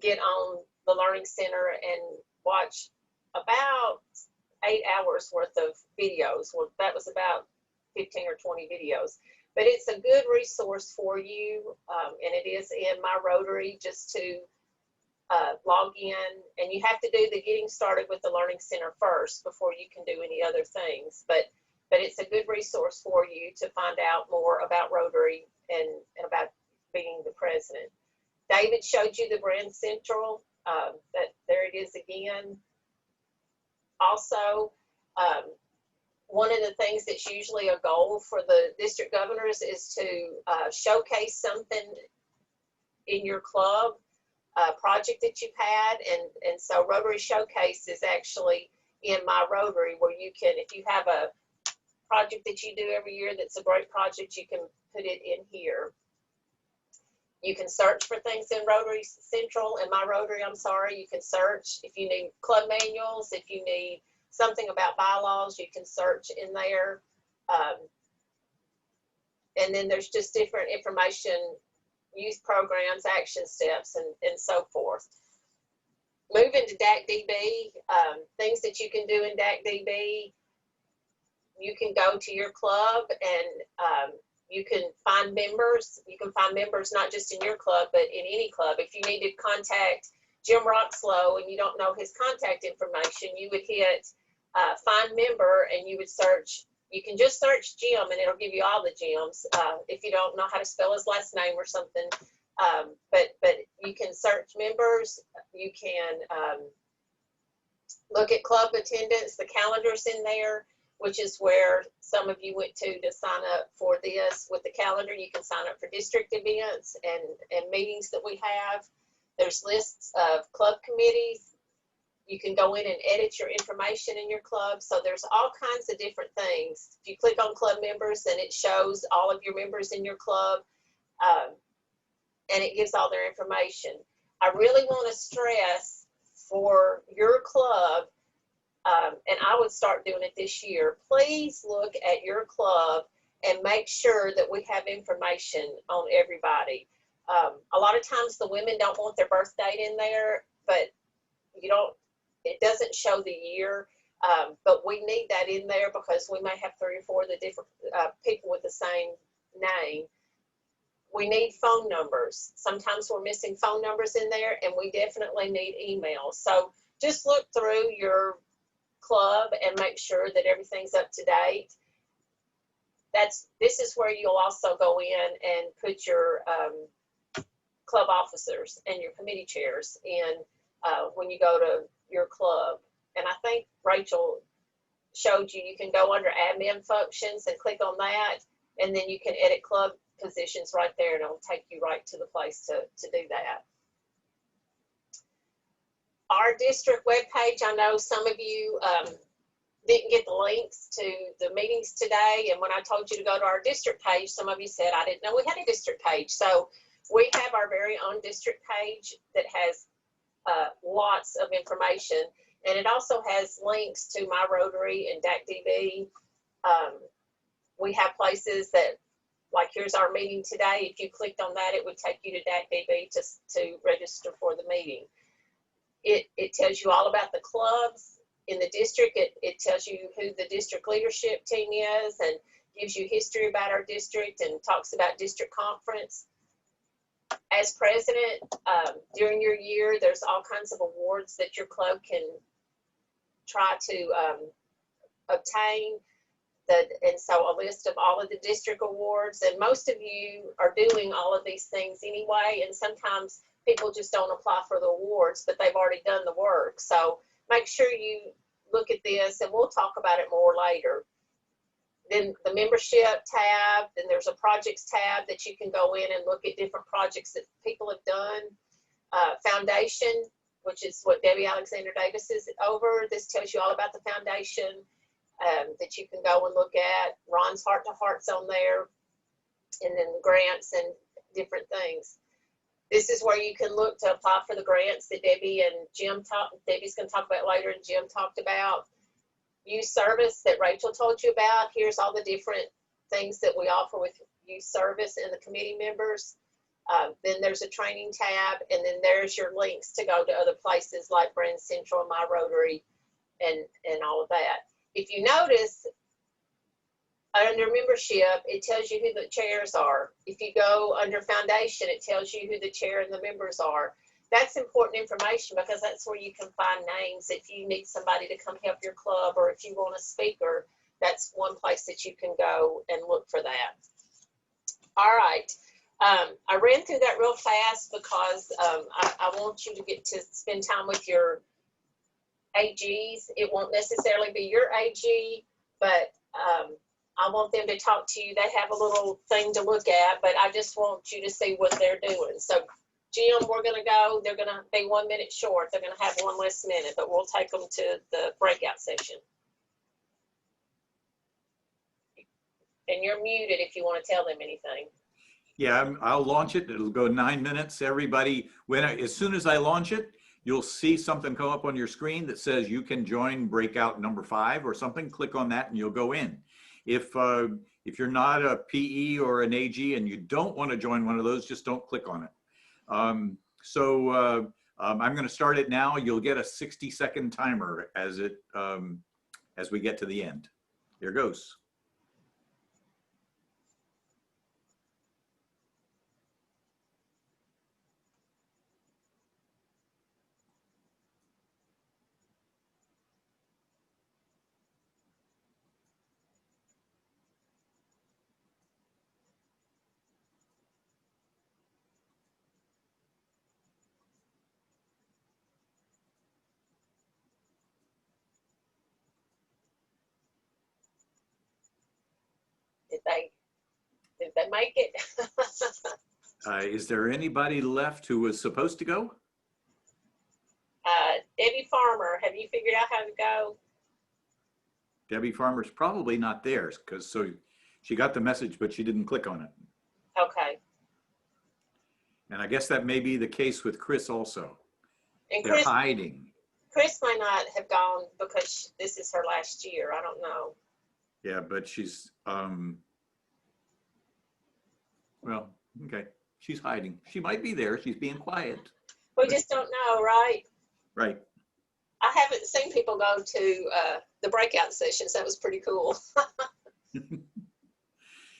get on the Learning Center and watch about 8 hours worth of videos. Well, that was about 15 or 20 videos. But it's a good resource for you, and it is in My Rotary, just to log in. And you have to do the getting started with the Learning Center first before you can do any other things. But it's a good resource for you to find out more about Rotary and about being the president. David showed you the Brand Central. There it is again. Also, one of the things that's usually a goal for the district governors is to showcase something in your club, a project that you've had. And so Rotary Showcase is actually in My Rotary, where you can, if you have a project that you do every year that's a great project, you can put it in here. You can search for things in Rotary Central, in My Rotary, I'm sorry. You can search if you need club manuals, if you need something about bylaws, you can search in there. And then there's just different information, youth programs, action steps, and so forth. Moving to DAC-DB, things that you can do in DAC-DB, you can go to your club and you can find members. You can find members not just in your club, but in any club. If you need to contact Jim Roxlow and you don't know his contact information, you would hit find member and you would search. You can just search Jim and it'll give you all the Jims if you don't know how to spell his last name or something. But you can search members. You can look at club attendance. The calendar's in there, which is where some of you went to sign up for this. With the calendar, you can sign up for district events and meetings that we have. There's lists of club committees. You can go in and edit your information in your club. So there's all kinds of different things. If you click on club members, then it shows all of your members in your club, and it gives all their information. I really want to stress for your club, and I would start doing it this year, please look at your club and make sure that we have information on everybody. A lot of times the women don't want their birth date in there, but it doesn't show the year, but we need that in there because we may have 3 or 4 of the different people with the same name. We need phone numbers. Sometimes we're missing phone numbers in there, and we definitely need emails. So just look through your club and make sure that everything's up to date. This is where you'll also go in and put your club officers and your committee chairs in when you go to your club. And I think Rachel showed you can go under admin functions and click on that, and then you can edit club positions right there, and it'll take you right to the place to do that. Our district webpage, I know some of you didn't get the links to the meetings today, and when I told you to go to our district page, some of you said, I didn't know we had a district page. So we have our very own district page that has lots of information, and it also has links to My Rotary and DAC-DB. We have places that, like here's our meeting today. If you clicked on that, it would take you to DAC-DB to register for the meeting. It tells you all about the clubs. in the district. It tells you who the district leadership team is and gives you history about our district and talks about district conference. As president, during your year, there's all kinds of awards that your club can try to obtain. And so a list of all of the district awards, and most of you are doing all of these things anyway, and sometimes people just don't apply for the awards, but they've already done the work. So make sure you look at this, and we'll talk about it more later. Then the membership tab, then there's a projects tab that you can go in and look at different projects that people have done. Foundation, which is what Debbie Alexander Davis is over. This tells you all about the foundation that you can go and look at. Ron's Heart to Heart's on there, and then grants and different things. This is where you can look to apply for the grants that Debbie's going to talk about later and Jim talked about. Youth service that Rachel told you about. Here's all the different things that we offer with youth service and the committee members. Then there's a training tab, and then there's your links to go to other places like Brand Central and My Rotary and all of that. If you notice, under membership, it tells you who the chairs are. If you go under foundation, it tells you who the chair and the members are. That's important information because that's where you can find names. If you need somebody to come help your club, or if you want a speaker, that's one place that you can go and look for that. All right. I ran through that real fast because I want you to get to spend time with your AGs. It won't necessarily be your AG, but I want them to talk to you. They have a little thing to look at, but I just want you to see what they're doing. So Jim, we're going to go. They're going to be 1 minute short. They're going to have one less minute, but we'll take them to the breakout session. And you're muted if you want to tell them anything. Yeah, I'll launch it. It'll go 9 minutes. Everybody, as soon as I launch it, you'll see something come up on your screen that says you can join breakout number 5 or something. Click on that and you'll go in. If you're not a PE or an AG and you don't want to join one of those, just don't click on it. I'm going to start it now. You'll get a 60-second timer as we get to the end. Here goes. Did they make it? Is there anybody left who was supposed to go? Debbie Farmer, have you figured out how to go? Debbie Farmer's probably not there because she got the message, but she didn't click on it. Okay. And I guess that may be the case with Chris also. And They're hiding. Chris might not have gone because this is her last year. I don't know. Yeah, but she's, well, okay. She's hiding. She might be there. She's being quiet. We just don't know, right? Right. I haven't seen people go to the breakout sessions. That was pretty cool.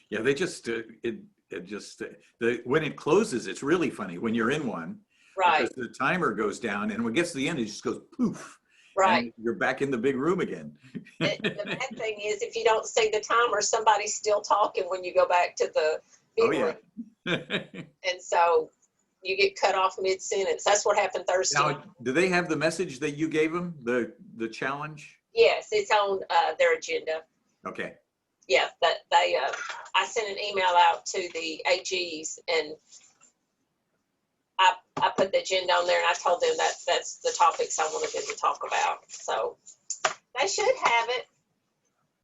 Yeah, they just, when it closes, it's really funny when you're in one. Right. Because the timer goes down and when it gets to the end, it just goes poof. Right. And you're back in the big room again. The bad thing is if you don't see the timer, somebody's still talking when you go back to the big room. And so you get cut off mid-sentence. That's what happened Thursday. Now, do they have the message that you gave them, the challenge? Yes, it's on their agenda. Okay. Yeah, that they. I sent an email out to the AGs and I put the agenda on there and I told them that that's the topics I wanted them to talk about. So they should have it.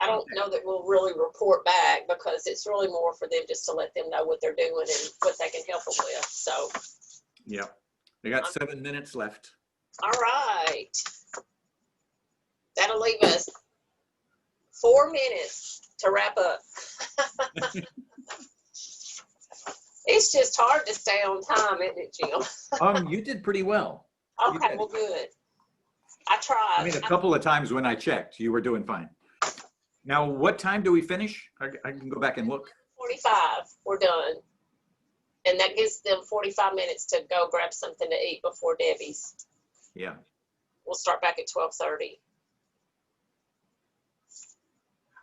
I don't know that we'll really report back because it's really more for them just to let them know what they're doing and what they can help them with. So. Yeah, they got 7 minutes left. All right. That'll leave us 4 minutes to wrap up. It's just hard to stay on time, isn't it, Jim? You did pretty well. Okay, well, good. I tried. I mean, a couple of times when I checked, you were doing fine. Now, what time do we finish? I can go back and look. 45, we're done. And that gives them 45 minutes to go grab something to eat before Debbie's. Yeah. We'll start back at 12:30.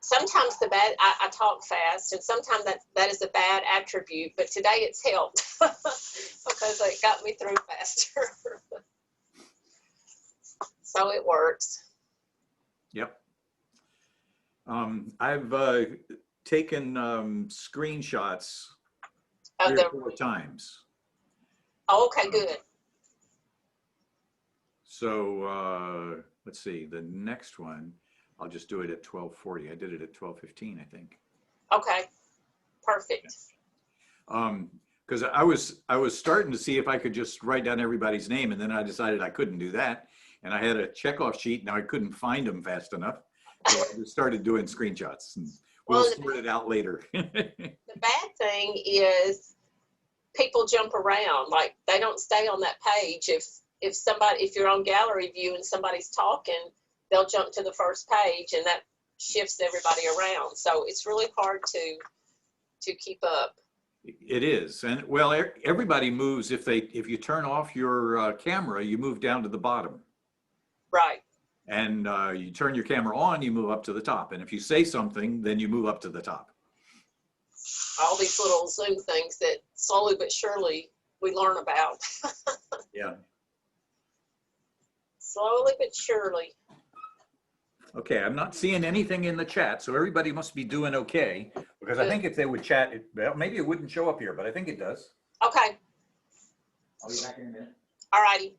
Sometimes I talk fast, and sometimes that is a bad attribute, but today it's helped because it got me through faster. So it works. Yep. I've taken screenshots 3 or 4 times. Oh, okay, good. So let's see, the next one, I'll just do it at 12:40. I did it at 12:15, I think. Okay, perfect. Because I was starting to see if I could just write down everybody's name, and then I decided I couldn't do that. And I had a checkoff sheet. Now I couldn't find them fast enough. So I just started doing screenshots, and we'll sort it out later. The bad thing is people jump around. Like, they don't stay on that page. If you're on gallery view and somebody's talking, they'll jump to the first page, and that shifts everybody around. So it's really hard to keep up. It is. And well, everybody moves. If you turn off your camera, you move down to the bottom. Right. And you turn your camera on, you move up to the top. And if you say something, then you move up to the top. All these little Zoom things that slowly but surely we learn about. Yeah. Slowly but surely. Okay, I'm not seeing anything in the chat, so everybody must be doing okay. Because I think if they would chat, well, maybe it wouldn't show up here, but I think it does. Okay. I'll be back in a minute. All righty.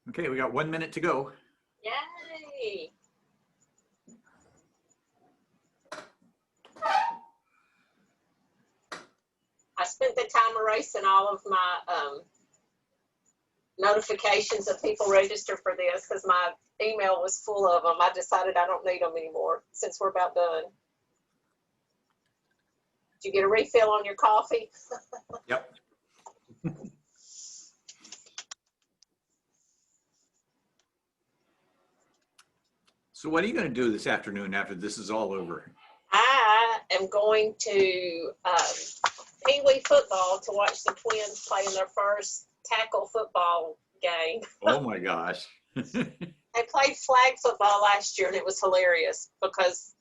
Okay, we got 1 minute to go. Yay! I spent the time erasing all of my notifications of people register for this because my email was full of them. I decided I don't need them anymore since we're about done. Did you get a refill on your coffee? Yep. So what are you going to do this afternoon after this is all over? I am going to Pee Wee football to watch the Twins play in their first tackle football game. Oh my gosh. They played flag football last year and it was hilarious because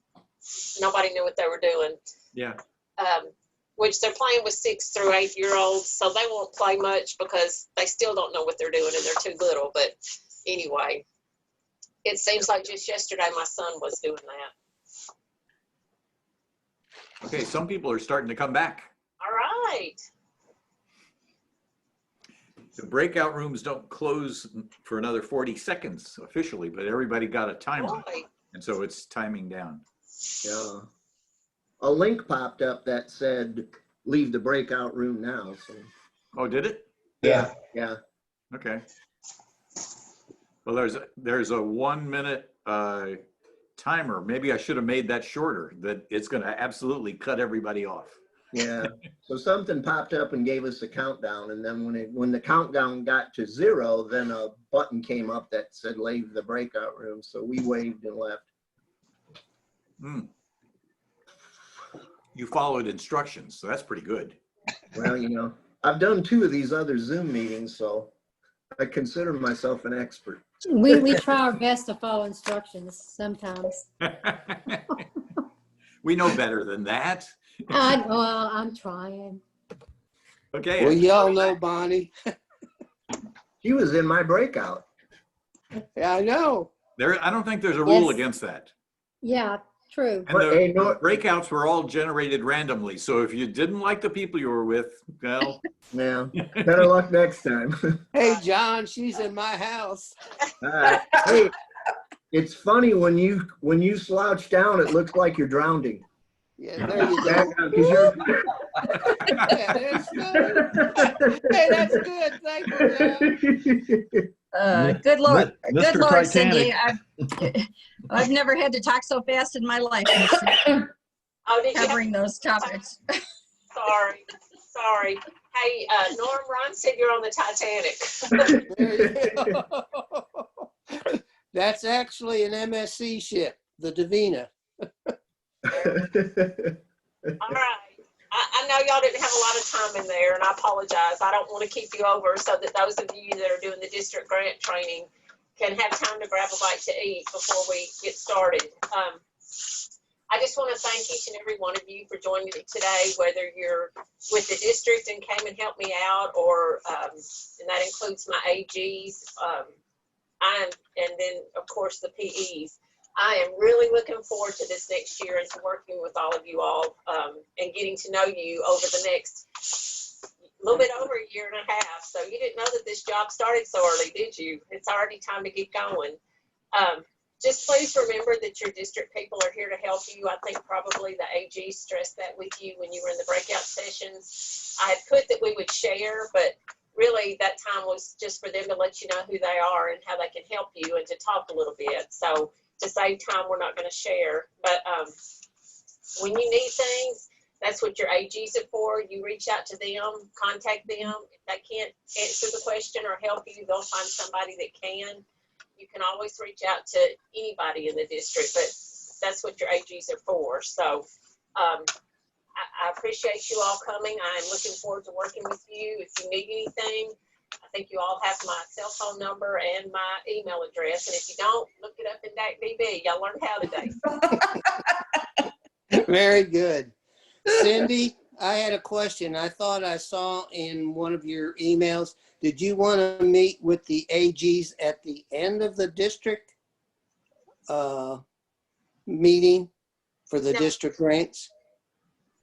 nobody knew what they were doing. Yeah. Which they're playing with 6 through 8 year olds, so they won't play much because they still don't know what they're doing and they're too little. But anyway, it seems like just yesterday my son was doing that. Okay, some people are starting to come back. All right. The breakout rooms don't close for another 40 seconds officially, but everybody got a timer. Boy. And so it's timing down. Yeah. A link popped up that said, leave the breakout room now. So. Oh, did it? Yeah. Yeah. Okay. Well, there's a 1 minute timer. Maybe I should have made that shorter, that it's going to absolutely cut everybody off. Yeah. So something popped up and gave us a countdown. And then when the countdown got to 0, then a button came up that said, leave the breakout room. So we waved and left. Hmm. You followed instructions, so that's pretty good. Well, you know, I've done 2 of these other Zoom meetings, so I consider myself an expert. We try our best to follow instructions sometimes. We know better than that. Well, I'm trying. Okay. Well, y'all know Bonnie. She was in my breakout. Yeah, I know. I don't think there's a rule Yes. against that. Yeah, true. And the breakouts were all generated randomly. So if you didn't like the people you were with, well. Yeah, better luck next time. Hey, John, she's in my house. Hey, it's funny when you slouch down, it looks like you're drowning. Yeah, there you go. Yeah, that's good. Hey, that's good. Thank you, John. Good Lord, Mr. good Lord, Cindy. Titanic. I've never had to talk so fast in my life. Oh, did you Covering those topics. Sorry. Hey, Norm, Ron said you're on the Titanic. There you go. That's actually an MSC ship, the Davina. All right. I know y'all didn't have a lot of time in there, and I apologize. I don't want to keep you over so that those of you that are doing the district grant training can have time to grab a bite to eat before we get started. I just want to thank each and every one of you for joining me today, whether you're with the district and came and helped me out, or and that includes my AGs, and then of course the PEs. I am really looking forward to this next year and to working with all of you all and getting to know you over the next little bit over a year and a half. So you didn't know that this job started so early, did you? It's already time to get going. Just please remember that your district people are here to help you. I think probably the AG stressed that with you when you were in the breakout sessions. I had put that we would share, but really that time was just for them to let you know who they are and how they can help you and to talk a little bit. So to save time, we're not going to share. But when you need things, that's what your AGs are for. You reach out to them, contact them. If they can't answer the question or help you, they'll find somebody that can. You can always reach out to anybody in the district, but that's what your AGs are for. So I appreciate you all coming. I'm looking forward to working with you. If you need anything, I think you all have my cell phone number and my email address. And if you don't, look it up in DAC-DB. Y'all learned how today. Very good. Cindy, I had a question. I thought I saw in one of your emails, did you want to meet with the AGs at the end of the district meeting for the district grants?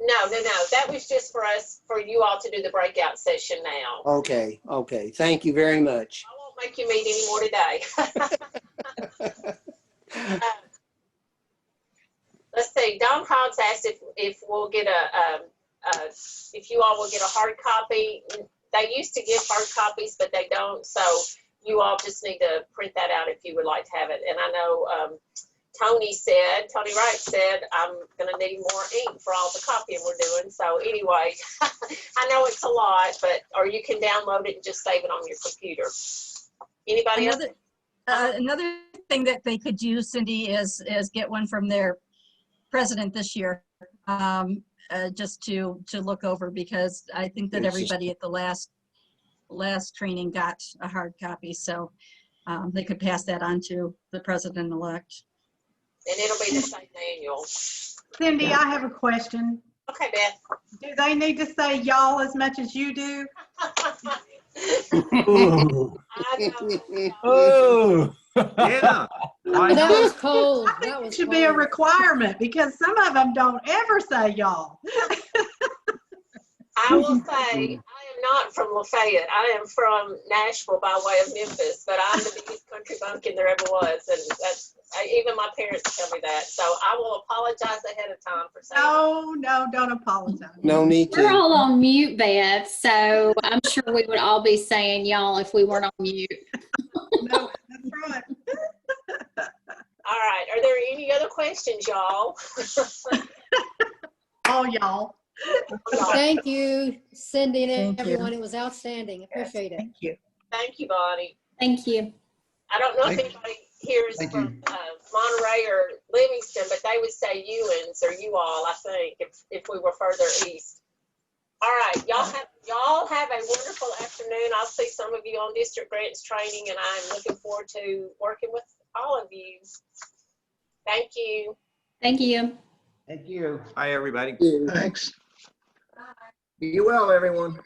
No. That was just for us, for you all to do the breakout session now. Okay. Thank you very much. I won't make you meet anymore today. Let's see, Don Hobbs asked if we'll get if you all will get a hard copy. They used to give hard copies, but they don't, so you all just need to print that out if you would like to have it. And I know Tony Wright said, I'm gonna need more ink for all the copying we're doing. So anyway, I know it's a lot, or you can download it and just save it on your computer. Anybody else? Another thing that they could do, Cindy, is get one from their president this year, just to look over, because I think that everybody at the last training got a hard copy, so they could pass that on to the president-elect. And it'll be the same manual. Cindy, I have a question. Okay, Beth. Do they need to say y'all as much as you do? Oh, yeah. That was cold. I think it should be a requirement, because some of them don't ever say y'all. I will say, I am not from Lafayette. I am from Nashville by way of Memphis, but I'm the biggest country bumpkin there ever was. And that's, even my parents tell me that. So I will apologize ahead of time for saying No, don't apologize. No need We're to. all on mute, Beth, so I'm sure we would all be saying y'all if we weren't on mute. No, that's right. All right. Are there any other questions, y'all? Oh, y'all. Thank you, Cindy and Thank you. everyone. It was outstanding. Appreciate it. Thank you. Thank you, Bonnie. Thank you. I don't know if Thank anybody here is Thank from Monterey or Livingston, but they would say Ewens or you all, I think, if we were further east. All right, y'all have a wonderful afternoon. I'll see some of you on district grants training, and I'm looking forward to working with all of you. Thank you. Thank you. Thank you. Hi, everybody. Thanks. Be well, everyone.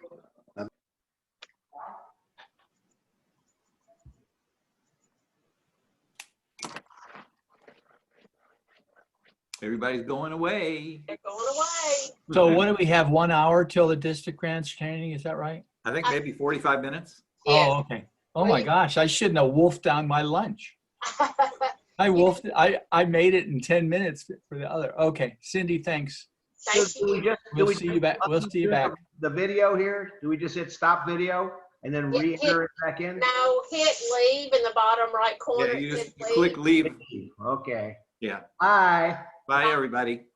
Everybody's going away. They're going away. So what do we have, 1 hour till the district grants training? Is that right? I think maybe 45 minutes. Oh, okay. Oh my gosh, I shouldn't have wolfed down my lunch. I made it in 10 minutes for the other. Okay, Cindy, thanks. Thank you. We'll see you back. We'll see you back. The video here, do we just hit stop video and then re-enter it back in? No, hit leave in the bottom right corner. Yeah, you just Hit click leave. Okay. Yeah. Bye. Bye, everybody.